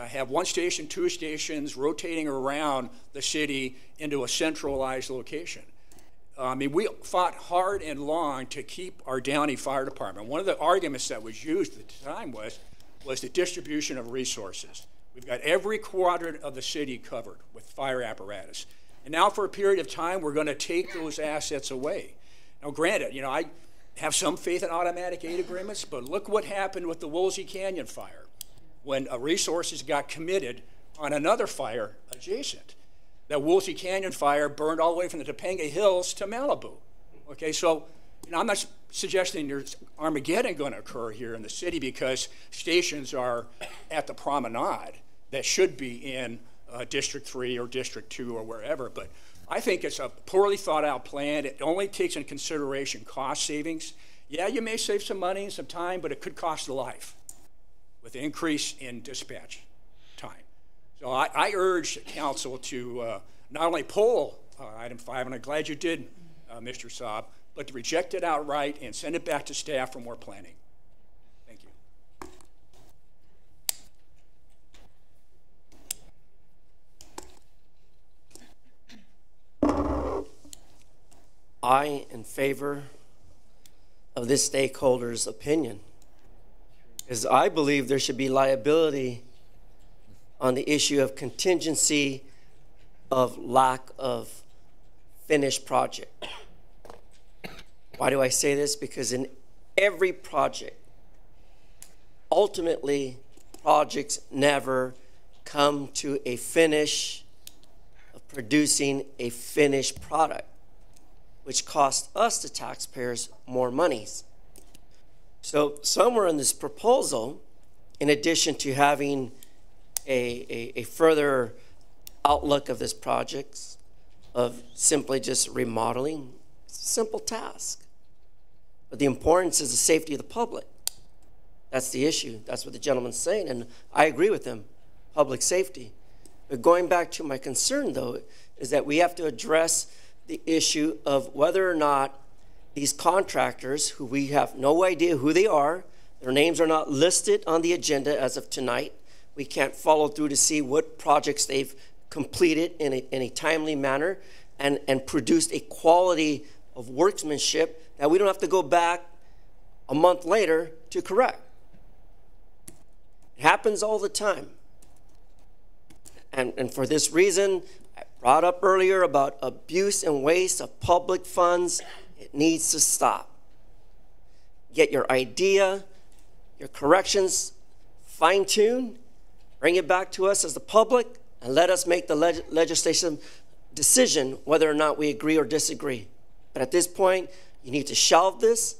have one station, two stations rotating around the city into a centralized location. I mean, we fought hard and long to keep our Downey Fire Department. One of the arguments that was used at the time was the distribution of resources. We've got every quadrant of the city covered with fire apparatus. And now for a period of time, we're going to take those assets away. Now, granted, I have some faith in automatic aid agreements, but look what happened with the Woolsey Canyon fire when resources got committed on another fire adjacent. That Woolsey Canyon fire burned all the way from the Topanga Hills to Malibu. Okay, so I'm not suggesting there's Armageddon going to occur here in the city because stations are at the promenade that should be in District 3 or District 2 or wherever. But I think it's a poorly thought out plan. It only takes into consideration cost savings. Yeah, you may save some money and some time, but it could cost a life with the increase in dispatch time. So I urge the council to not only pull item 5, and I'm glad you did, Mr. Saab, but to reject it outright and send it back to staff for more planning. Thank you.
I in favor of this stakeholder's opinion, because I believe there should be liability on the issue of contingency of lack of finished project. Why do I say this? Because in every project, ultimately, projects never come to a finish of producing a finished product, which costs us, the taxpayers, more monies. So somewhere in this proposal, in addition to having a further outlook of this project, of simply just remodeling, it's a simple task. But the importance is the safety of the public. That's the issue. That's what the gentleman's saying, and I agree with him, public safety. But going back to my concern, though, is that we have to address the issue of whether or not these contractors, who we have no idea who they are, their names are not listed on the agenda as of tonight. We can't follow through to see what projects they've completed in a timely manner and produced a quality of workmanship that we don't have to go back a month later to correct. It happens all the time. And for this reason, I brought up earlier about abuse and waste of public funds. It needs to stop. Get your idea, your corrections fine-tuned, bring it back to us as the public, and let us make the legislation decision whether or not we agree or disagree. But at this point, you need to shelve this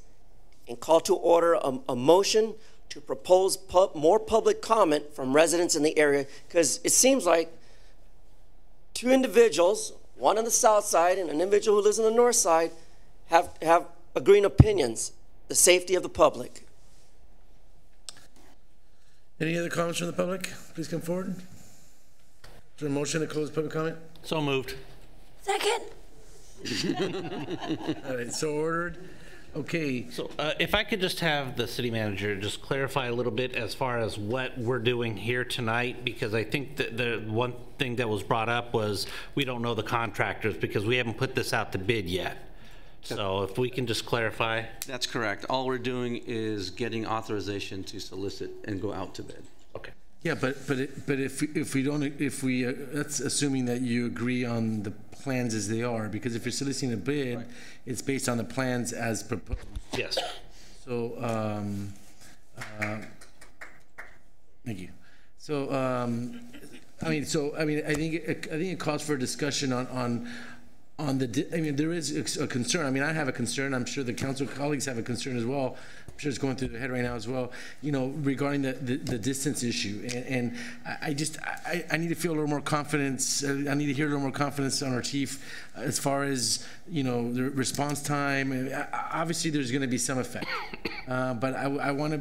and call to order a motion to propose more public comment from residents in the area, because it seems like two individuals, one on the south side and an individual who lives on the north side, have agreeing opinions, the safety of the public.
Any other comments from the public? Please come forward. Is there a motion to close public comment?
So moved.
Second.
All right, so ordered. Okay.
So if I could just have the city manager just clarify a little bit as far as what we're doing here tonight, because I think that the one thing that was brought up was we don't know the contractors because we haven't put this out to bid yet. So if we can just clarify. That's correct. All we're doing is getting authorization to solicit and go out to bid.
Okay. Yeah, but if we that's assuming that you agree on the plans as they are, because if you're soliciting a bid, right, it's based on the plans as proposed.
Yes.
So thank you. So I think it calls for a discussion on the. I mean, there is a concern. I mean, I have a concern. I'm sure the council colleagues have a concern as well. I'm sure it's going through their head right now as well. You know, regarding the distance issue, and I need to feel a little more confidence. I need to hear a little more confidence on our chief as far as, you know, the response time. Obviously, there's going to be some effect, but I want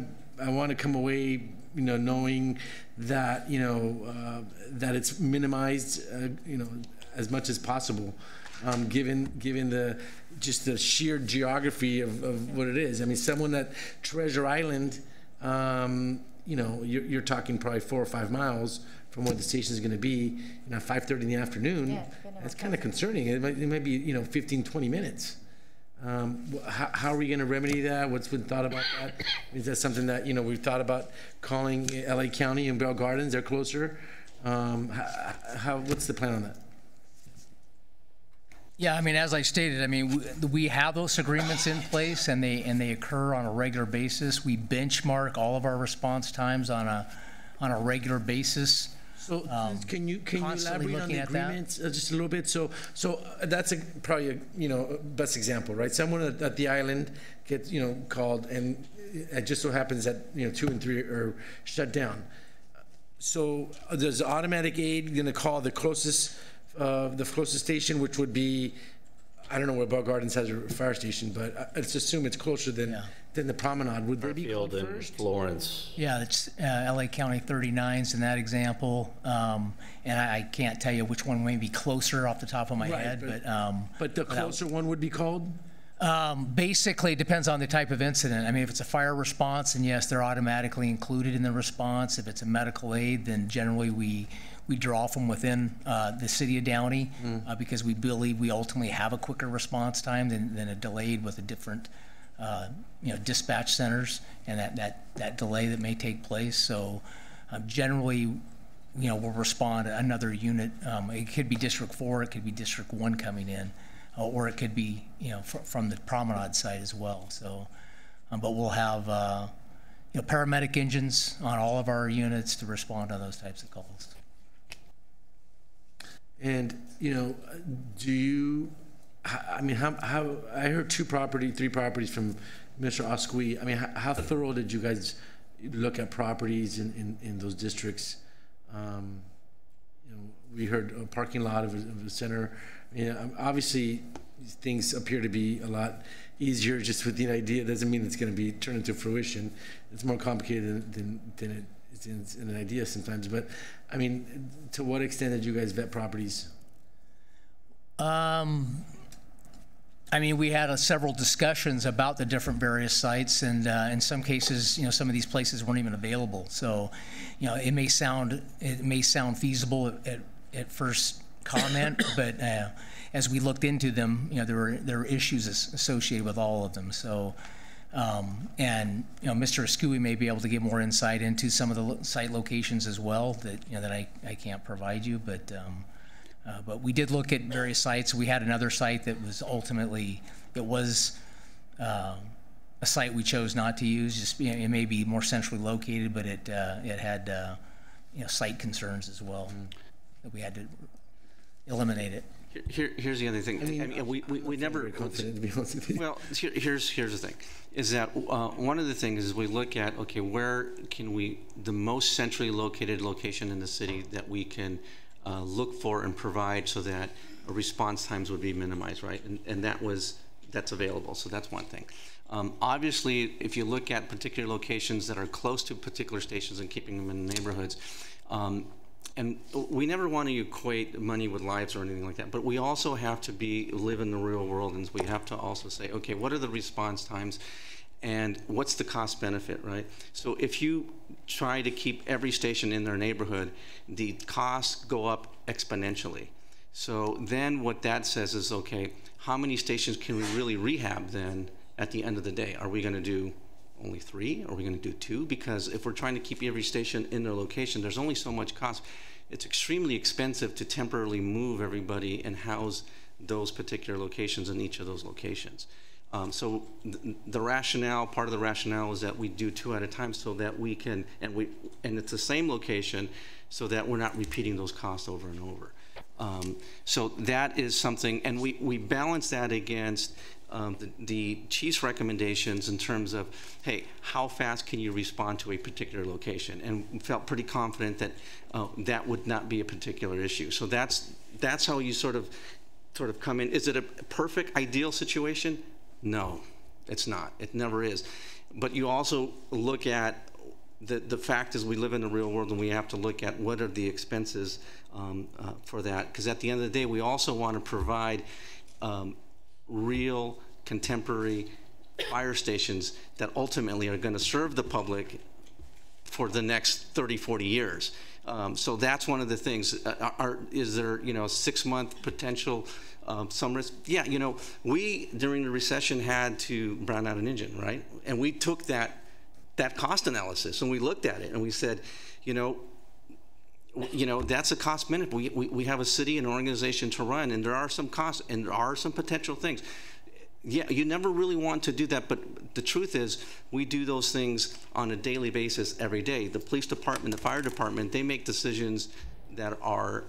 to come away, you know, knowing that, you know, that it's minimized, you know, as much as possible. Given the sheer geography of what it is. I mean, someone at Treasure Island, you know, you're talking probably 4 or 5 miles from where the station is going to be, you know, 5:30 in the afternoon. Yeah, that's kind of concerning. It might be, you know, 15, 20 minutes. How are we going to remedy that? What's been thought about that? Is that something that, you know, we've thought about calling LA County and Bell Gardens? They're closer. What's the plan on that?
Yeah, I mean, as I stated, I mean, we have those agreements in place, and they occur on a regular basis. We benchmark all of our response times on a regular basis.
So can you elaborate on the agreements just a little bit? So that's probably a, you know, best example, right? Someone at the island gets, you know, called, and it just so happens that, you know, 2 and 3 are shut down. So does automatic aid going to call the closest station, which would be, I don't know where Bell Gardens has a fire station, but let's assume it's closer than the Promenade. Would they be called first?
Florence.
Yeah, it's LA County 39's in that example, and I can't tell you which one may be closer off the top of my head,
but the closer one would be called?
Basically, it depends on the type of incident. I mean, if it's a fire response, then yes, they're automatically included in the response. If it's a medical aid, then generally we draw from within the city of Downey because we believe we ultimately have a quicker response time than a delayed with a different dispatch centers and that delay that may take place. So generally, we'll respond to another unit. It could be District 4, it could be District 1 coming in. Or it could be, from the Promenade side as well. So, but we'll have, paramedic engines on all of our units to respond to those types of calls.
And, do you, I mean, how I heard 3 properties from Mr. Osqui. I mean, how thorough did you guys look at properties in those districts? We heard a parking lot of a center. Obviously, things appear to be a lot easier just with the idea. It doesn't mean it's going to be turned into fruition. It's more complicated than it is in an idea sometimes. But, I mean, to what extent did you guys vet properties?
I mean, we had several discussions about the different various sites, and in some cases, some of these places weren't even available. So, it may sound feasible at first comment, but as we looked into them, there were issues associated with all of them. So, and Mr. Ascui may be able to give more insight into some of the site locations as well that I can't provide you, but we did look at various sites. We had another site that was ultimately a site we chose not to use. Just it may be more centrally located, but it had site concerns as well that we had to eliminate it.
Here's the other thing. I mean, we never.
Confident, to be honest with you.
Well, here's the thing, is that one of the things is we look at, okay, where can the most centrally located location in the city that we can look for and provide so that response times would be minimized, right? And that's available. So that's one thing. Obviously, if you look at particular locations that are close to particular stations and keeping them in neighborhoods. And we never want to equate money with lives or anything like that, but we also have to live in the real world, and we have to also say, okay, what are the response times and what's the cost benefit, right? So if you try to keep every station in their neighborhood, the costs go up exponentially. So then what that says is, okay, how many stations can we really rehab then at the end of the day? Are we going to do only 3? Are we going to do 2? Because if we're trying to keep every station in their location, there's only so much cost. It's extremely expensive to temporarily move everybody and house those particular locations in each of those locations. So the rationale, part of the rationale is that we do 2 at a time so that we can, and it's the same location so that we're not repeating those costs over and over. So that is something, and we balance that against the chief's recommendations in terms of, hey, how fast can you respond to a particular location? And felt pretty confident that that would not be a particular issue. So that's how you sort of come in. Is it a perfect, ideal situation? No, it's not. It never is. But you also look at the fact is we live in the real world, and we have to look at what are the expenses for that. Because at the end of the day, we also want to provide real contemporary fire stations that ultimately are going to serve the public for the next 30, 40 years. So that's one of the things. Is there, a 6-month potential some risk? Yeah, we during the recession had to brown out an engine, right? And we took that cost analysis and we looked at it and we said, that's a cost benefit. We have a city and organization to run, and there are some costs and there are some potential things. Yeah, you never really want to do that, but the truth is we do those things on a daily basis every day. The police department, the fire department, they make decisions that are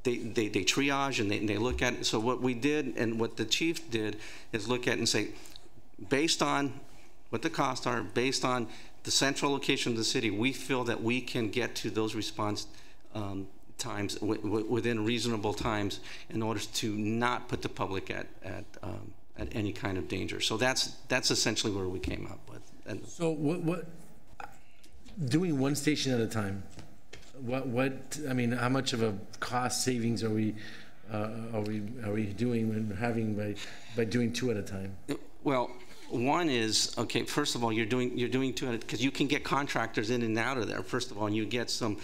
they triage and they look at it. So what we did and what the chief did is look at and say, based on what the costs are, based on the central location of the city, we feel that we can get to those response times within reasonable times in order to not put the public at any kind of danger. So that's essentially where we came up with. And
so what doing one station at a time, I mean, how much of a cost savings are we doing when having by doing two at a time?
Well, one is, okay, first of all, you're doing two at a, because you can get contractors in and out of there, first of all, and you get some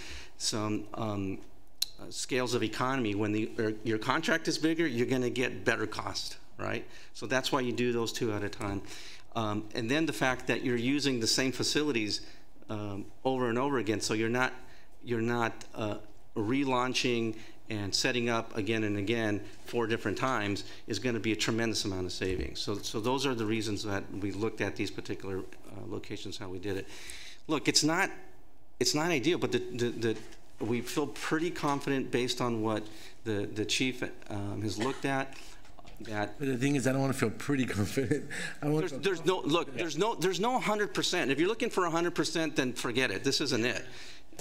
scales of economy. When your contract is bigger, you're going to get better cost, right? So that's why you do those two at a time. And then the fact that you're using the same facilities over and over again, so you're not relaunching and setting up again and again 4 different times, is going to be a tremendous amount of savings. So those are the reasons that we looked at these particular locations, how we did it. Look, it's not ideal, but we feel pretty confident based on what the chief has looked at. But
the thing is, I don't want to feel pretty confident.
There's no 100%. If you're looking for 100%, then forget it. This isn't it.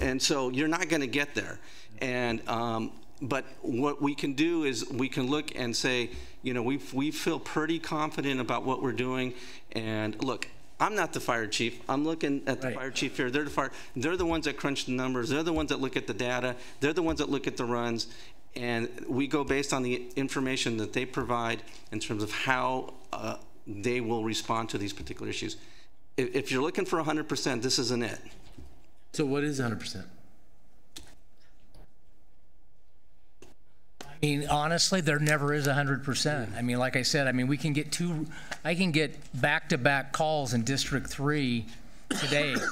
And so you're not going to get there. And but what we can do is we can look and say, you know, we feel pretty confident about what we're doing. And look, I'm not the fire chief. I'm looking at the fire chief here. They're the ones that crunch the numbers. They're the ones that look at the data. They're the ones that look at the runs. And we go based on the information that they provide in terms of how they will respond to these particular issues. If you're looking for 100%, this isn't it.
So what is 100%?
I mean, honestly, there never is 100%. I mean, like I said, I mean, I can get back-to-back calls in District 3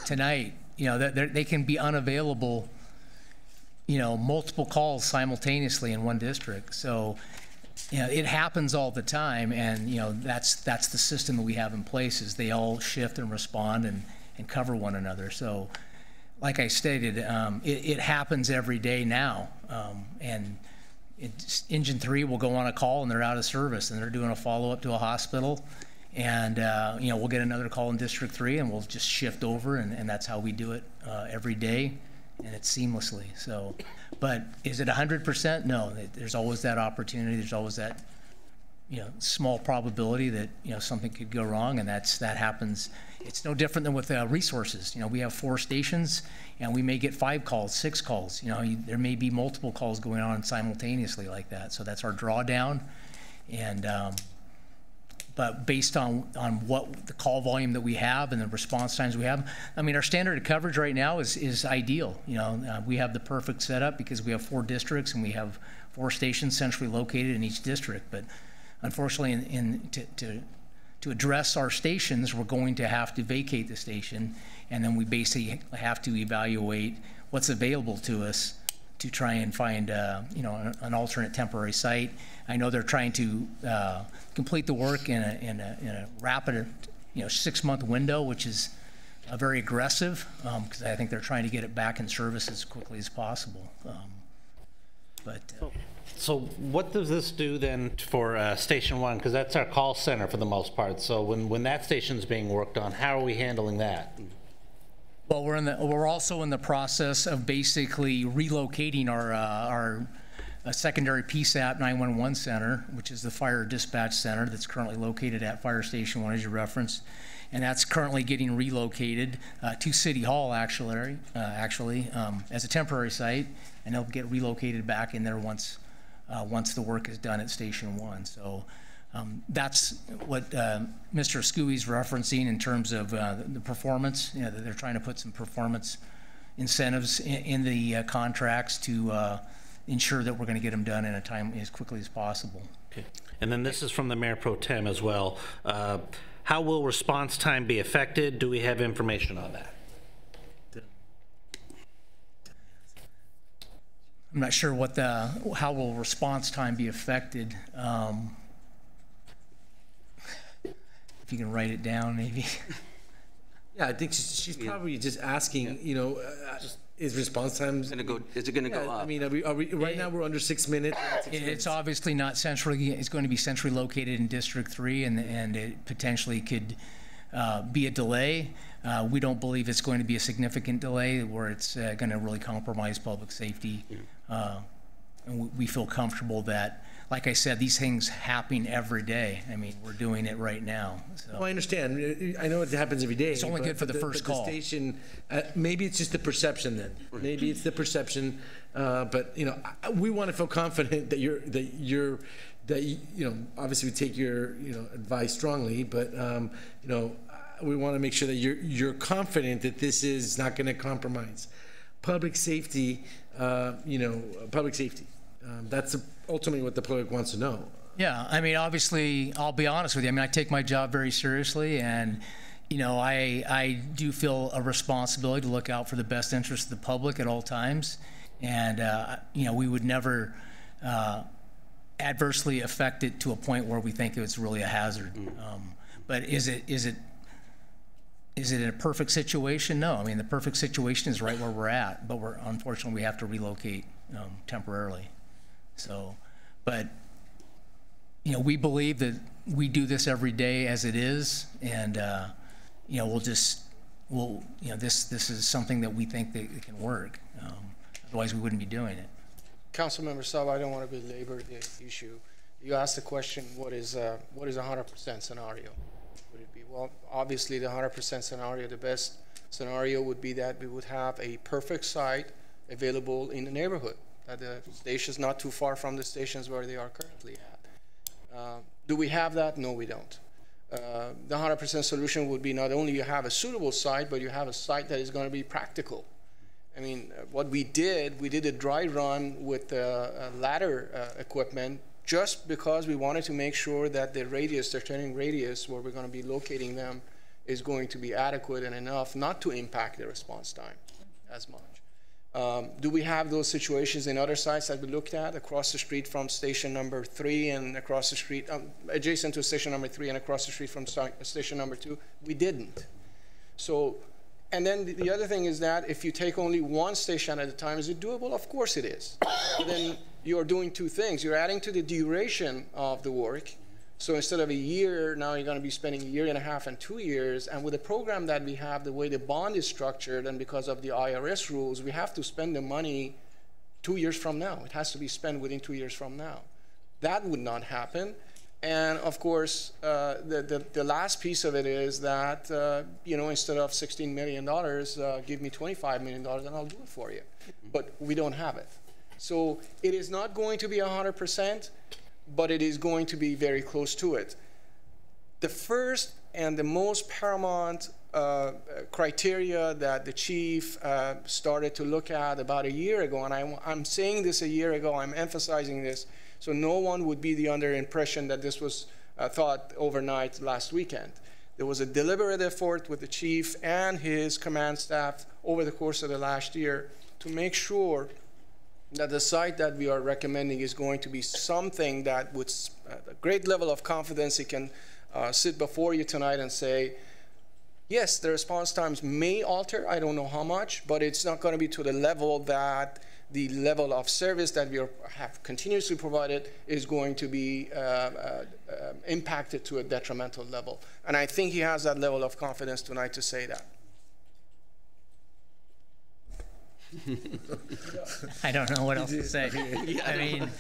tonight. You know, they can be unavailable, you know, multiple calls simultaneously in one district. So, you know, it happens all the time, and, you know, that's the system that we have in place, is they all shift and respond and cover one another. So, like I stated, it happens every day now, and Engine 3 will go on a call and they're out of service and they're doing a follow-up to a hospital, and you know, we'll get another call in District 3 and we'll just shift over, and that's how we do it every day, and it's seamlessly. So, but is it 100%? No, there's always that opportunity. There's always that, you know, small probability that, you know, something could go wrong, and that happens. It's no different than with resources. You know, we have 4 stations, and we may get 5 calls, 6 calls. You know, there may be multiple calls going on simultaneously like that. So that's our drawdown, and but based on what the call volume that we have and the response times we have, I mean, our standard of coverage right now is ideal. You know, we have the perfect setup because we have 4 districts and we have 4 stations centrally located in each district. But unfortunately, to address our stations, we're going to have to vacate the station, and then we basically have to evaluate what's available to us to try and find you know, an alternate temporary site. I know they're trying to complete the work in a rapid, you know, 6-month window, which is very aggressive, because I think they're trying to get it back in service as quickly as possible.
So what does this do then for Station 1? Because that's our call center for the most part. So when that station's being worked on, how are we handling that?
Well, we're also in the process of basically relocating our secondary PSAP 911 center, which is the fire dispatch center that's currently located at Fire Station 1, as you referenced. And that's currently getting relocated to City Hall, actually, as a temporary site, and it'll get relocated back in there once the work is done at Station 1. So that's what Mr. Scooey's referencing in terms of the performance. You know, they're trying to put some performance incentives in the contracts to ensure that we're going to get them done in a time as quickly as possible.
Okay. And then this is from the Mayor Pro Tem as well. How will response time be affected? Do we have information on that?
I'm not sure what how will response time be affected. If you can write it down, maybe.
Yeah, I think she's probably just asking, you know, is response time
is it going to go up?
I mean, are we right now we're under 6 minutes.
It's obviously not centrally. It's going to be centrally located in District 3, and it potentially could be a delay. We don't believe it's going to be a significant delay where it's going to really compromise public safety. And we feel comfortable that, like I said, these things happen every day. I mean, we're doing it right now. So.
Well, I understand. I know it happens every day.
It's only good for the first call.
The station, maybe it's just the perception then. Maybe it's the perception, but you know, we want to feel confident that you're obviously we take your advice strongly, but we want to make sure that you're confident that this is not going to compromise public safety. Public safety. That's ultimately what the public wants to know.
Yeah, I mean, obviously, I'll be honest with you. I mean, I take my job very seriously, and I do feel a responsibility to look out for the best interest of the public at all times, and we would never adversely affect it to a point where we think it's really a hazard. But is it a perfect situation? No. I mean, the perfect situation is right where we're at, but unfortunately we have to relocate temporarily. So, but we believe that we do this every day as it is, and this is something that we think that it can work. Otherwise, we wouldn't be doing it.
Councilmember Saab, I don't want to belabor the issue. You asked the question, what is a 100% scenario? Would it be? Well, obviously the 100% scenario, the best scenario would be that we would have a perfect site available in the neighborhood, that the station's not too far from the stations where they are currently at. Do we have that? No, we don't. The 100% solution would be not only you have a suitable site, but you have a site that is going to be practical. I mean, what we did a dry run with ladder equipment just because we wanted to make sure that the radius, the turning radius where we're going to be locating them is going to be adequate and enough not to impact the response time as much. Do we have those situations in other sites that we looked at across the street from station number 3 and across the street, adjacent to station number 3 and across the street from station number 2? We didn't. So, and then the other thing is that if you take only one station at a time, is it doable? Of course it is. But then you're doing two things. You're adding to the duration of the work. So instead of a year, now you're going to be spending 1.5 years and 2 years. And with the program that we have, the way the bond is structured, and because of the IRS rules, we have to spend the money 2 years from now. It has to be spent within 2 years from now. That would not happen. And of course, the last piece of it is that, instead of $16 million, give me $25 million and I'll do it for you. But we don't have it. So it is not going to be 100%, but it is going to be very close to it. The first and the most paramount criteria that the chief started to look at about a year ago, and I'm saying this a year ago, I'm emphasizing this, so no one would be the under impression that this was thought overnight last weekend. There was a deliberate effort with the chief and his command staff over the course of the last year to make sure that the site that we are recommending is going to be something that with a great level of confidence it can sit before you tonight and say, yes, the response times may alter, I don't know how much, but it's not going to be to the level that the level of service that we have continuously provided is going to be impacted to a detrimental level. And I think he has that level of confidence tonight to say that.
I don't know what else to say. I mean,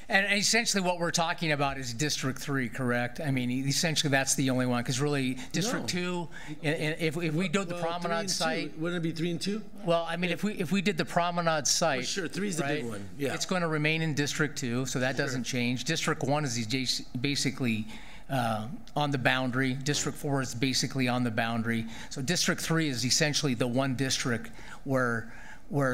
and essentially what we're talking about is District 3, correct? I mean, essentially that's the only one, because really District 2, if we do the promenade site.
Wouldn't it be 3 and 2?
Well, I mean, if we did the promenade site.
Well, sure, 3 is the big one, yeah.
It's going to remain in District 2, so that doesn't change. District 1 is basically on the boundary. District 4 is basically on the boundary. So District 3 is essentially the one district where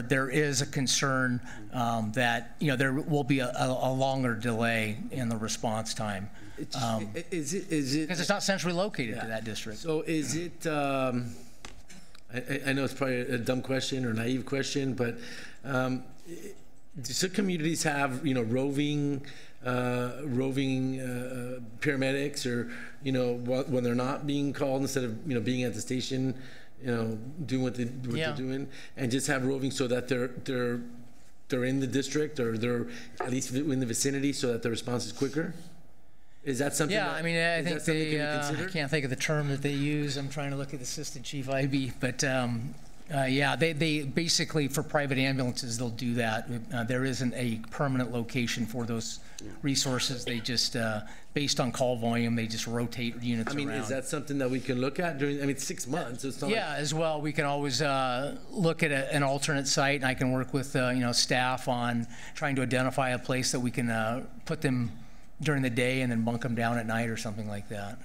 there is a concern that there will be a longer delay in the response time.
Is it
because it's not centrally located to that district.
So is it? I know it's probably a dumb question or naive question, but do some communities have roving paramedics, or when they're not being called, instead of being at the station, doing what they're doing, and just have roving so that they're in the district, or they're at least in the vicinity, so that the response is quicker? Is that something?
Yeah,
that,
I mean, I think
they,
I can't think of the term that they use. I'm trying to look at the Assistant Chief IB, but yeah, they basically, for private ambulances, they'll do that. There isn't a permanent location for those resources. They just, based on call volume, they just rotate units around.
I mean, is that something that we can look at during, I mean, 6 months? It's not
yeah, as well. We can always look at an alternate site, and I can work with, staff on trying to identify a place that we can put them during the day and then bunk them down at night or something like that.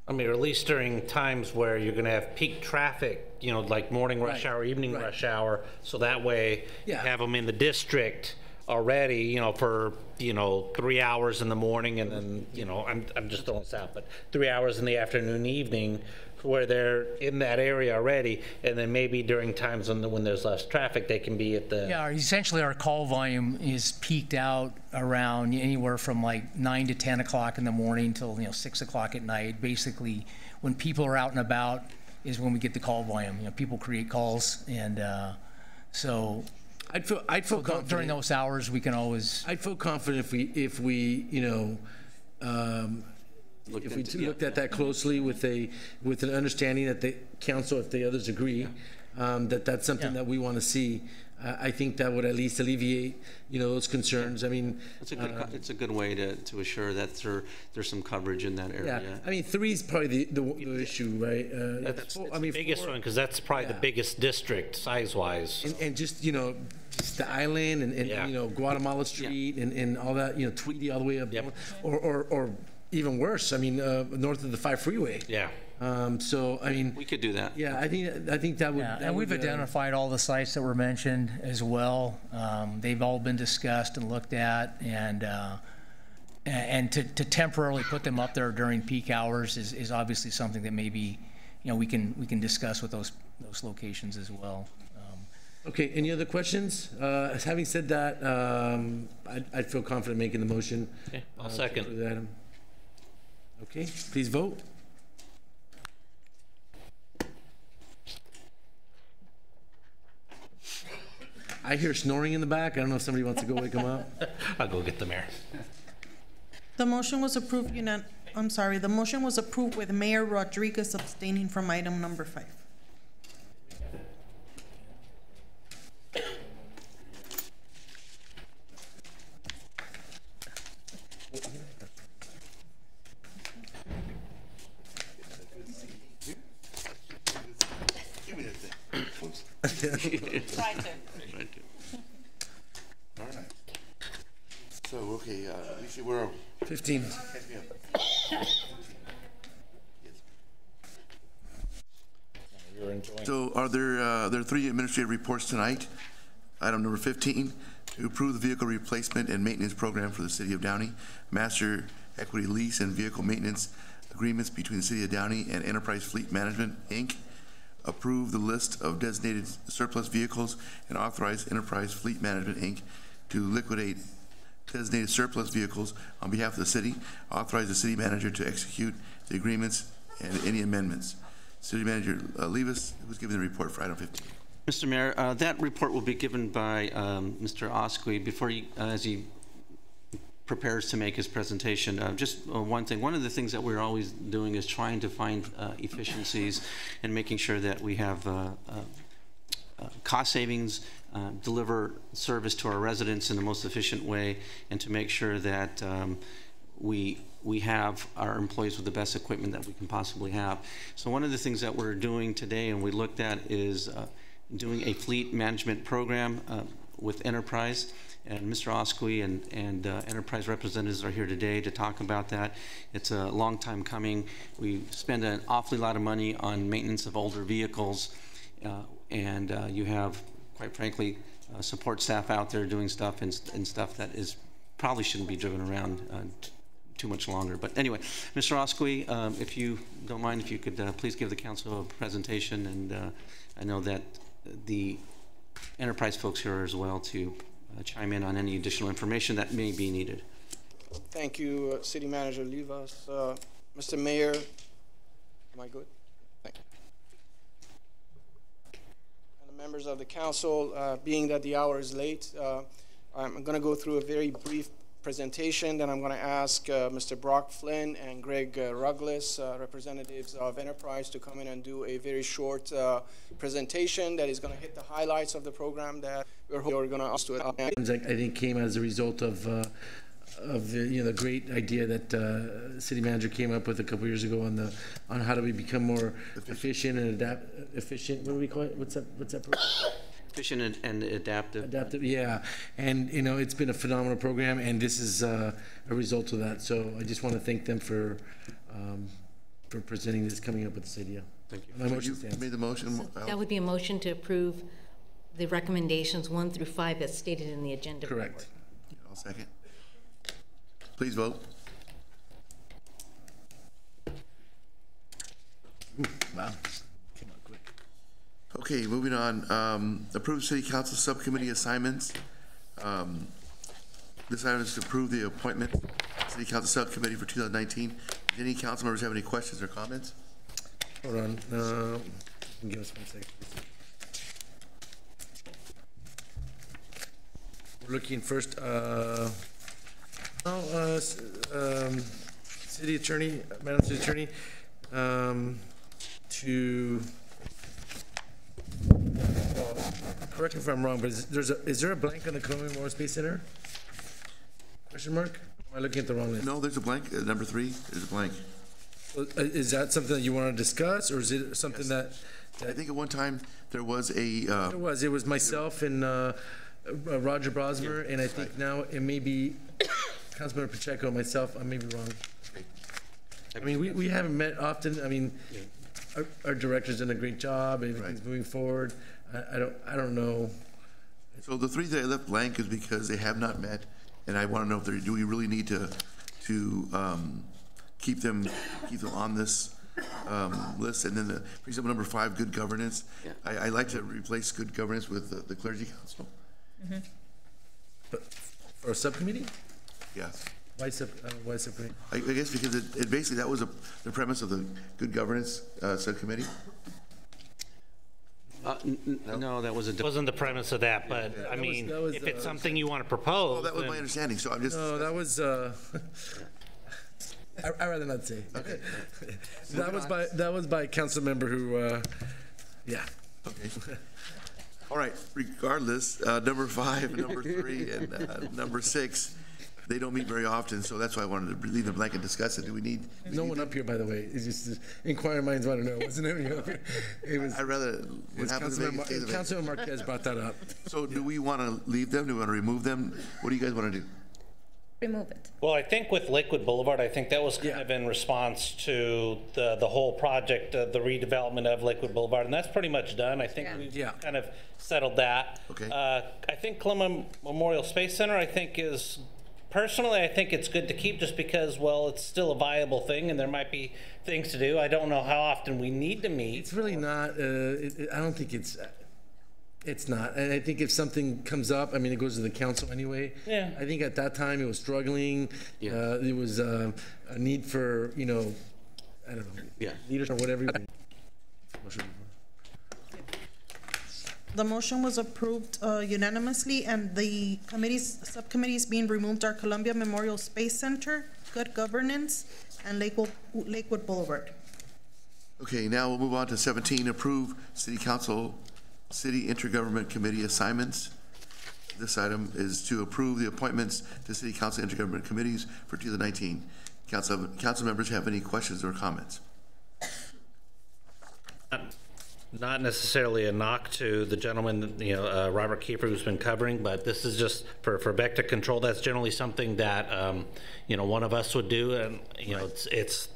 I mean, or at least during times where you're going to have peak traffic, like morning rush hour, evening rush hour, so that way you have them in the district already, for 3 hours in the morning, and then I'm just throwing this out, but 3 hours in the afternoon, evening, where they're in that area already, and then maybe during times when there's less traffic, they can be at the...
Yeah, essentially our call volume is peaked out around anywhere from like 9 to 10 o'clock in the morning till 6 o'clock at night. Basically, when people are out and about is when we get the call volume. People create calls, and so...
I'd feel confident
during those hours. We can always.
I'd feel confident if we looked at that closely with an understanding that the council, if the others agree, that's something that we want to see. I think that would at least alleviate those concerns. I mean,
it's a good way to assure that there's some coverage in that area.
Yeah, I mean 3 is probably the issue, right?
That's the biggest one, because that's probably the biggest district size-wise.
And just just the island and Guatemala Street and all that, Tweedy all the way up, or even worse. I mean, north of the 5 freeway.
Yeah.
So I mean,
we could do that.
Yeah, I think that would.
And we've identified all the sites that were mentioned as well. They've all been discussed and looked at, and to temporarily put them up there during peak hours is obviously something that maybe we can discuss with those locations as well.
Okay. Any other questions? Having said that, I'd feel confident making the motion.
Okay, I'll second.
Okay, please vote. I hear snoring in the back. I don't know if somebody wants to go wake them up.
I'll go get the mayor.
The motion was approved. The motion was approved with Mayor Rodriguez abstaining from item number 5.
Try to. All right. So, okay, Lisa, where are we?
15.
So, are there are 3 administrative reports tonight. Item number 15, to approve the vehicle replacement and maintenance program for the City of Downey, master equity lease and vehicle maintenance agreements between the City of Downey and Enterprise Fleet Management, Inc., approve the list of designated surplus vehicles and authorize Enterprise Fleet Management, Inc. to liquidate designated surplus vehicles on behalf of the city, authorize the city manager to execute the agreements and any amendments. City Manager Levis, who's giving the report for item 15.
Mr. Mayor, that report will be given by Mr. Osqui before as he prepares to make his presentation. Just one thing. One of the things that we're always doing is trying to find efficiencies and making sure that we have cost savings, deliver service to our residents in the most efficient way, and to make sure that we have our employees with the best equipment that we can possibly have. So one of the things that we're doing today and we looked at is doing a fleet management program with Enterprise. And Mr. Osqui and Enterprise representatives are here today to talk about that. It's a long time coming. We spend an awfully lot of money on maintenance of older vehicles, and you have, quite frankly, support staff out there doing stuff and stuff that probably shouldn't be driven around too much longer. But anyway, Mr. Osqui, if you don't mind, if you could please give the council a presentation, and I know that the Enterprise folks here as well to chime in on any additional information that may be needed.
Thank you, City Manager Livas. Mr. Mayor, am I good? Thank you. And the members of the council, being that the hour is late, I'm going to go through a very brief presentation. Then I'm going to ask Mr. Brock Flynn and Greg Ruglis, representatives of Enterprise, to come in and do a very short presentation that is going to hit the highlights of the program that we're going to ask to it.
I think came as a result of the great idea that city manager came up with a couple years ago on how do we become more efficient and efficient. What do we call it? What's that?
Efficient and adaptive.
Adaptive, yeah. And, it's been a phenomenal program, and this is a result of that. So I just want to thank them for presenting this, coming up with this idea.
Thank you.
My motion stands.
You made the motion.
That would be a motion to approve the recommendations 1 through 5 as stated in the agenda.
Correct.
I'll second. Please vote.
Ooh, wow.
Okay, moving on. Approve City Council Subcommittee assignments. This item is to approve the appointment of City Council Subcommittee for 2019. Do any council members have any questions or comments?
Hold on. Give us 1 second, please. We're looking first. City Attorney, Madam City Attorney, to. Correct me if I'm wrong, but is there a blank on the Columbia Memorial Space Center? Question mark? Am I looking at the wrong list?
No, there's a blank. Number 3, there's a blank.
Is that something that you want to discuss, or is it something that
I think at one time there was a.
It was myself and Roger Brosmer, and I think now it may be Councilmember Pacheco, myself. I may be wrong. I mean, we haven't met often. I mean, our director's done a great job. Everything's moving forward. I don't know.
So the 3 that I left blank is because they have not met, and I want to know if do we really need to keep them on this list. And then for example, number 5, good governance. Yeah. I like to replace good governance with the clergy council.
Mm-hmm. But for a subcommittee?
Yes.
Why subcommittee?
I guess because it basically that was the premise of the good governance subcommittee.
No, that wasn't
the premise of that, but I mean, if it's something you want to propose.
Well, that was my understanding, so I'm just.
No, that was. I'd rather not say.
Okay.
that was by a council member who, yeah.
Okay. All right. Regardless, number 5, number 3, and number 6. They don't meet very often, so that's why I wanted to leave them blank and discuss it. Do we need?
No one up here, by the way. It's just inquiring minds want to know. Wasn't it? It was.
I'd rather. What happens?
Councilman Marquez brought that up.
So, do we want to leave them? Do we want to remove them? What do you guys want to do?
Remove it.
Well, I think with Lakewood Boulevard, I think that was kind of in response to the whole project, the redevelopment of Lakewood Boulevard, and that's pretty much done. I think we've kind of settled that.
Okay.
I think Columbia Memorial Space Center, I think is. Personally, I think it's good to keep just because, well, it's still a viable thing and there might be things to do. I don't know how often we need to meet.
It's really not, I don't think it's not. And I think if something comes up, I mean, it goes to the council anyway.
Yeah.
I think at that time it was struggling. Yeah. There was a need for, I don't know, leadership or whatever.
The motion was approved unanimously, and the subcommittees being removed are Columbia Memorial Space Center, Good Governance, and Lakewood Boulevard.
Okay, now we'll move on to 17, approve City Council City Intergovernment Committee assignments. This item is to approve the appointments to City Council Intergovernment Committees for 2019. Council members have any questions or comments?
Not necessarily a knock to the gentleman, Robert Kiefer, who's been covering, but this is just for vector control. That's generally something that, one of us would do. And,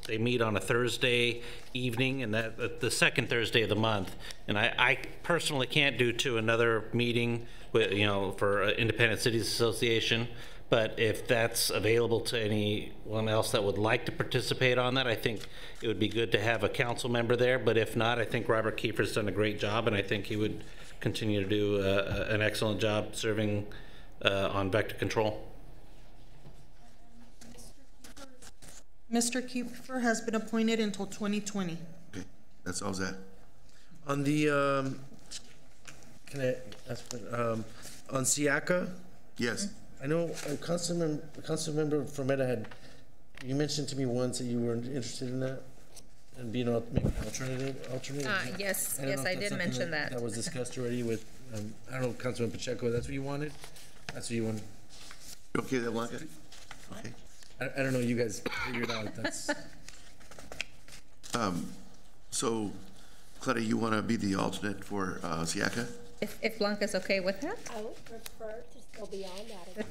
they meet on a Thursday evening, and that the second Thursday of the month. And I personally can't do to another meeting with, for Independent Cities Association. But if that's available to anyone else that would like to participate on that, I think it would be good to have a council member there. But if not, I think Robert Kiefer's done a great job, and I think he would continue to do an excellent job serving on vector control.
Mr. Kiefer has been appointed until 2020.
Okay, that's all that.
On the, can I ask, on SIACA?
Yes.
I know Councilmember Frometa you mentioned to me once that you were interested in that and being maybe an alternative.
Yes,
I
I did mention that.
That was discussed already with, I don't know, Councilman Pacheco, that's what you wanted? That's what you wanted?
You okay with that, Blanca? Okay.
I don't know, you guys figure it out, that's.
So, Claudia, you want to be the alternate for Siaka?
If Blanca's okay with that?
I would prefer to still be on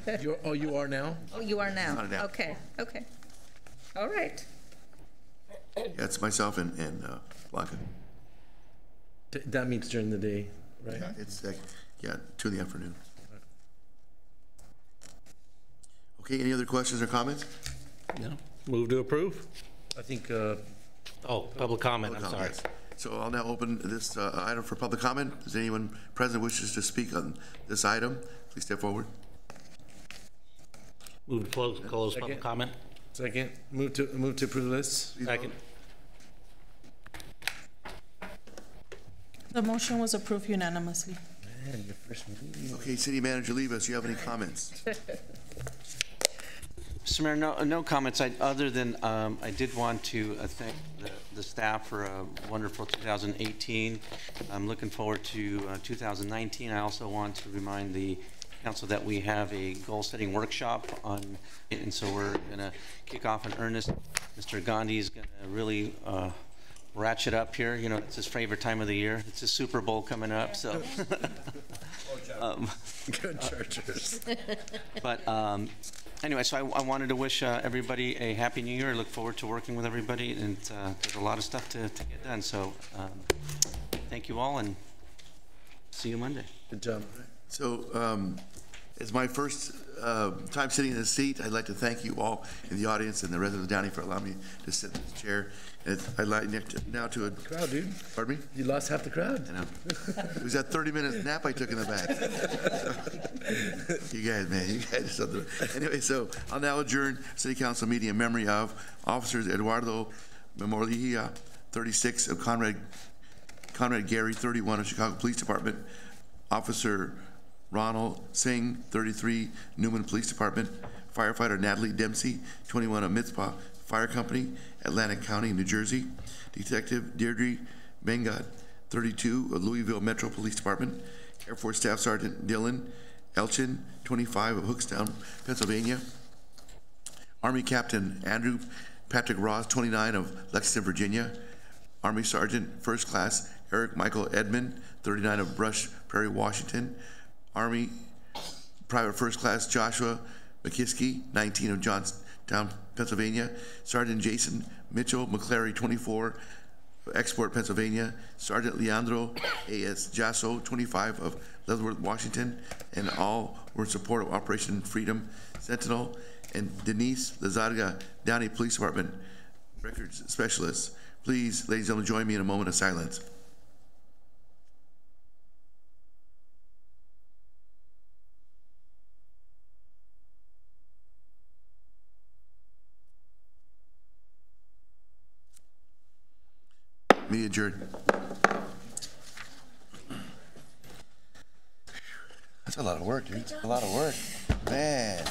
that.
You are now?
Oh, you are now?
Not now.
Okay. All right.
Yeah, it's myself and Blanca.
That meets during the day, right?
Yeah, it's 2 in the afternoon. Okay, any other questions or comments?
No. Move to approve.
I think.
Public comment. I'm sorry.
Yes. So I'll now open this item for public comment. Does anyone present wishes to speak on this item? Please step forward.
Move to close public comment.
Second. Move to approve the list.
Second.
The motion was approved unanimously.
Man, your first meeting.
Okay, City Manager Levis, you have any comments?
Mr. Mayor, no comments, other than I did want to thank the staff for a wonderful 2018. I'm looking forward to 2019. I also want to remind the council that we have a goal-setting workshop and so we're going to kick off in earnest. Mr. Gandhi is going to really ratchet up here. You know, it's his favorite time of the year. It's a Super Bowl coming up, so.
Good Chargers.
But anyway, so I wanted to wish everybody a happy new year. I look forward to working with everybody, and there's a lot of stuff to get done. So thank you all, and see you Monday.
Good job.
So it's my first time sitting in this seat. I'd like to thank you all in the audience and the residents of Downey for allowing me to sit in this chair. And I'd like now to
crowd, dude.
Pardon me?
You lost half the crowd.
I know. It was that 30-minute nap I took in the back. You guys, man, you guys are something. Anyway, so I'll now adjourn City Council meeting in memory of Officers Eduardo Memorilla, 36 of Conrad Gary, 31 of Chicago Police Department, Officer Ronald Singh, 33, Newman Police Department, Firefighter Natalie Dempsey, 21 of Mizpah Fire Company, Atlantic County, New Jersey, Detective Deirdre Bengad, 32 of Louisville Metro Police Department, Air Force Staff Sergeant Dylan Elchin, 25 of Hookstown, Pennsylvania, Army Captain Andrew Patrick Ross, 29 of Lexington, Virginia, Army Sergeant First Class Eric Michael Edmond, 39 of Brush Prairie, Washington, Army Private First Class Joshua McKiskey, 19 of Johnstown, Pennsylvania, Sergeant Jason Mitchell McClary, 24, Export, Pennsylvania, Sergeant Leandro A.S. Jasso, 25 of Leavenworth, Washington, and all were in support of Operation Freedom Sentinel, and Denise Lazarga, Downey Police Department Records Specialist. Please, ladies and gentlemen, join me in a moment of silence. Meeting adjourned. That's a lot of work, dude. A lot of work. Man.